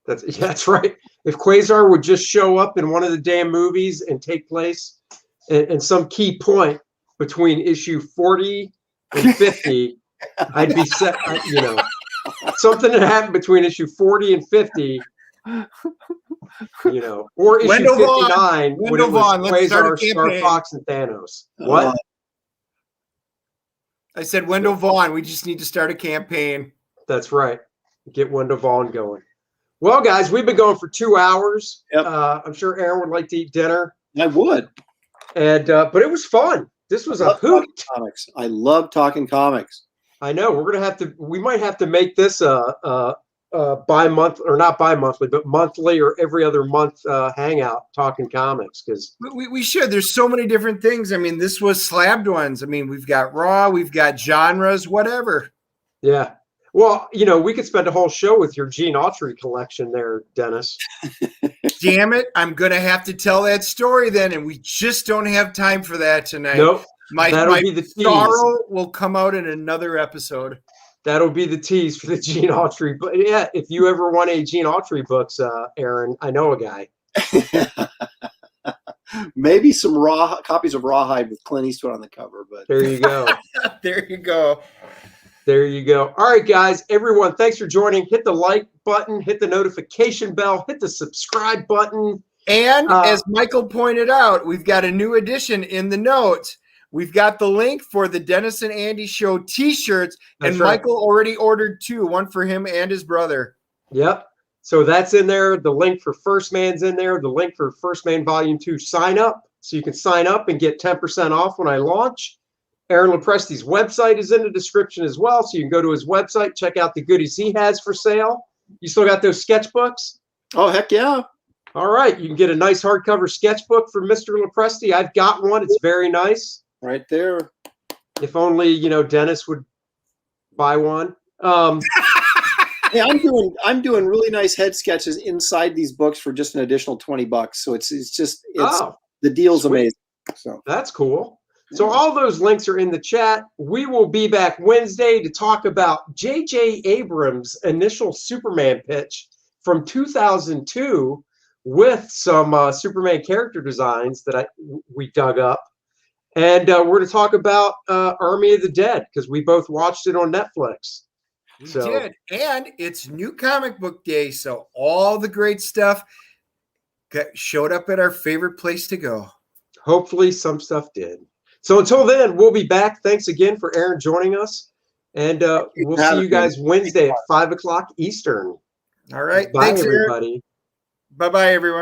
That's right. If Quasar would just show up in one of the damn movies and take place in some key point between issue 40 and 50, I'd be set. Something that happened between issue 40 and 50. Or issue 59 when it was Quasar, Star Fox, and Thanos. What? I said Wendell Vaughn. We just need to start a campaign. That's right. Get Wendell Vaughn going. Well, guys, we've been going for 2 hours. Yep. I'm sure Aaron would like to eat dinner. I would. And but it was fun. This was a hoot. Comics. I love talking comics. I know. We might have to make this bi-month, or not bi-monthly, but monthly or every other month hangout talking comics, because we should. There's so many different things. I mean, this was slabbed ones. I mean, we've got raw, we've got genres, whatever. Yeah. Well, we could spend a whole show with your Gene Autry collection there, Dennis. Damn it. I'm going to have to tell that story then, and we just don't have time for that tonight. Nope. My be the tease. sorrow will come out in another episode. That'll be the tease for the Gene Autry. But yeah, if you ever want a Gene Autry books, Aaron, I know a guy. Maybe some copies of Rawhide with Clint Eastwood on the cover. But there you go. There you go. There you go. All right, guys, everyone, thanks for joining. Hit the like button, hit the notification bell, hit the subscribe button. And as Michael pointed out, we've got a new addition in the notes. We've got the link for the Dennis and Andy Show T-shirts, and right. Michael already ordered 2, one for him and his brother. Yep. So that's in there. The link for First Man's in there. The link for First Man Volume 2 sign up. So you can sign up and get 10% off when I launch. Aaron Lopresti's website is in the description as well. So you can go to his website, check out the goodies he has for sale. You still got those sketchbooks? Oh, heck yeah. All right. You can get a nice hardcover sketchbook from Mr. Lopresti. I've got one. It's very nice. Right there. If only, Dennis would buy one. Hey, I'm doing really nice head sketches inside these books for just an additional $20. So it's the deal's sweet. amazing. So that's cool. So all those links are in the chat. We will be back Wednesday to talk about J.J. Abrams' initial Superman pitch from 2002 with some Superman character designs that we dug up. And we're going to talk about Army of the Dead because we both watched it on Netflix. We did. And it's New Comic Book Day, so all the great stuff showed up at our favorite place to go. Hopefully some stuff did. So until then, we'll be back. Thanks again for Aaron joining us. And we'll see you guys Wednesday at 5 o'clock Eastern. All right. Bye, Thanks, everybody. Bye-bye, everyone.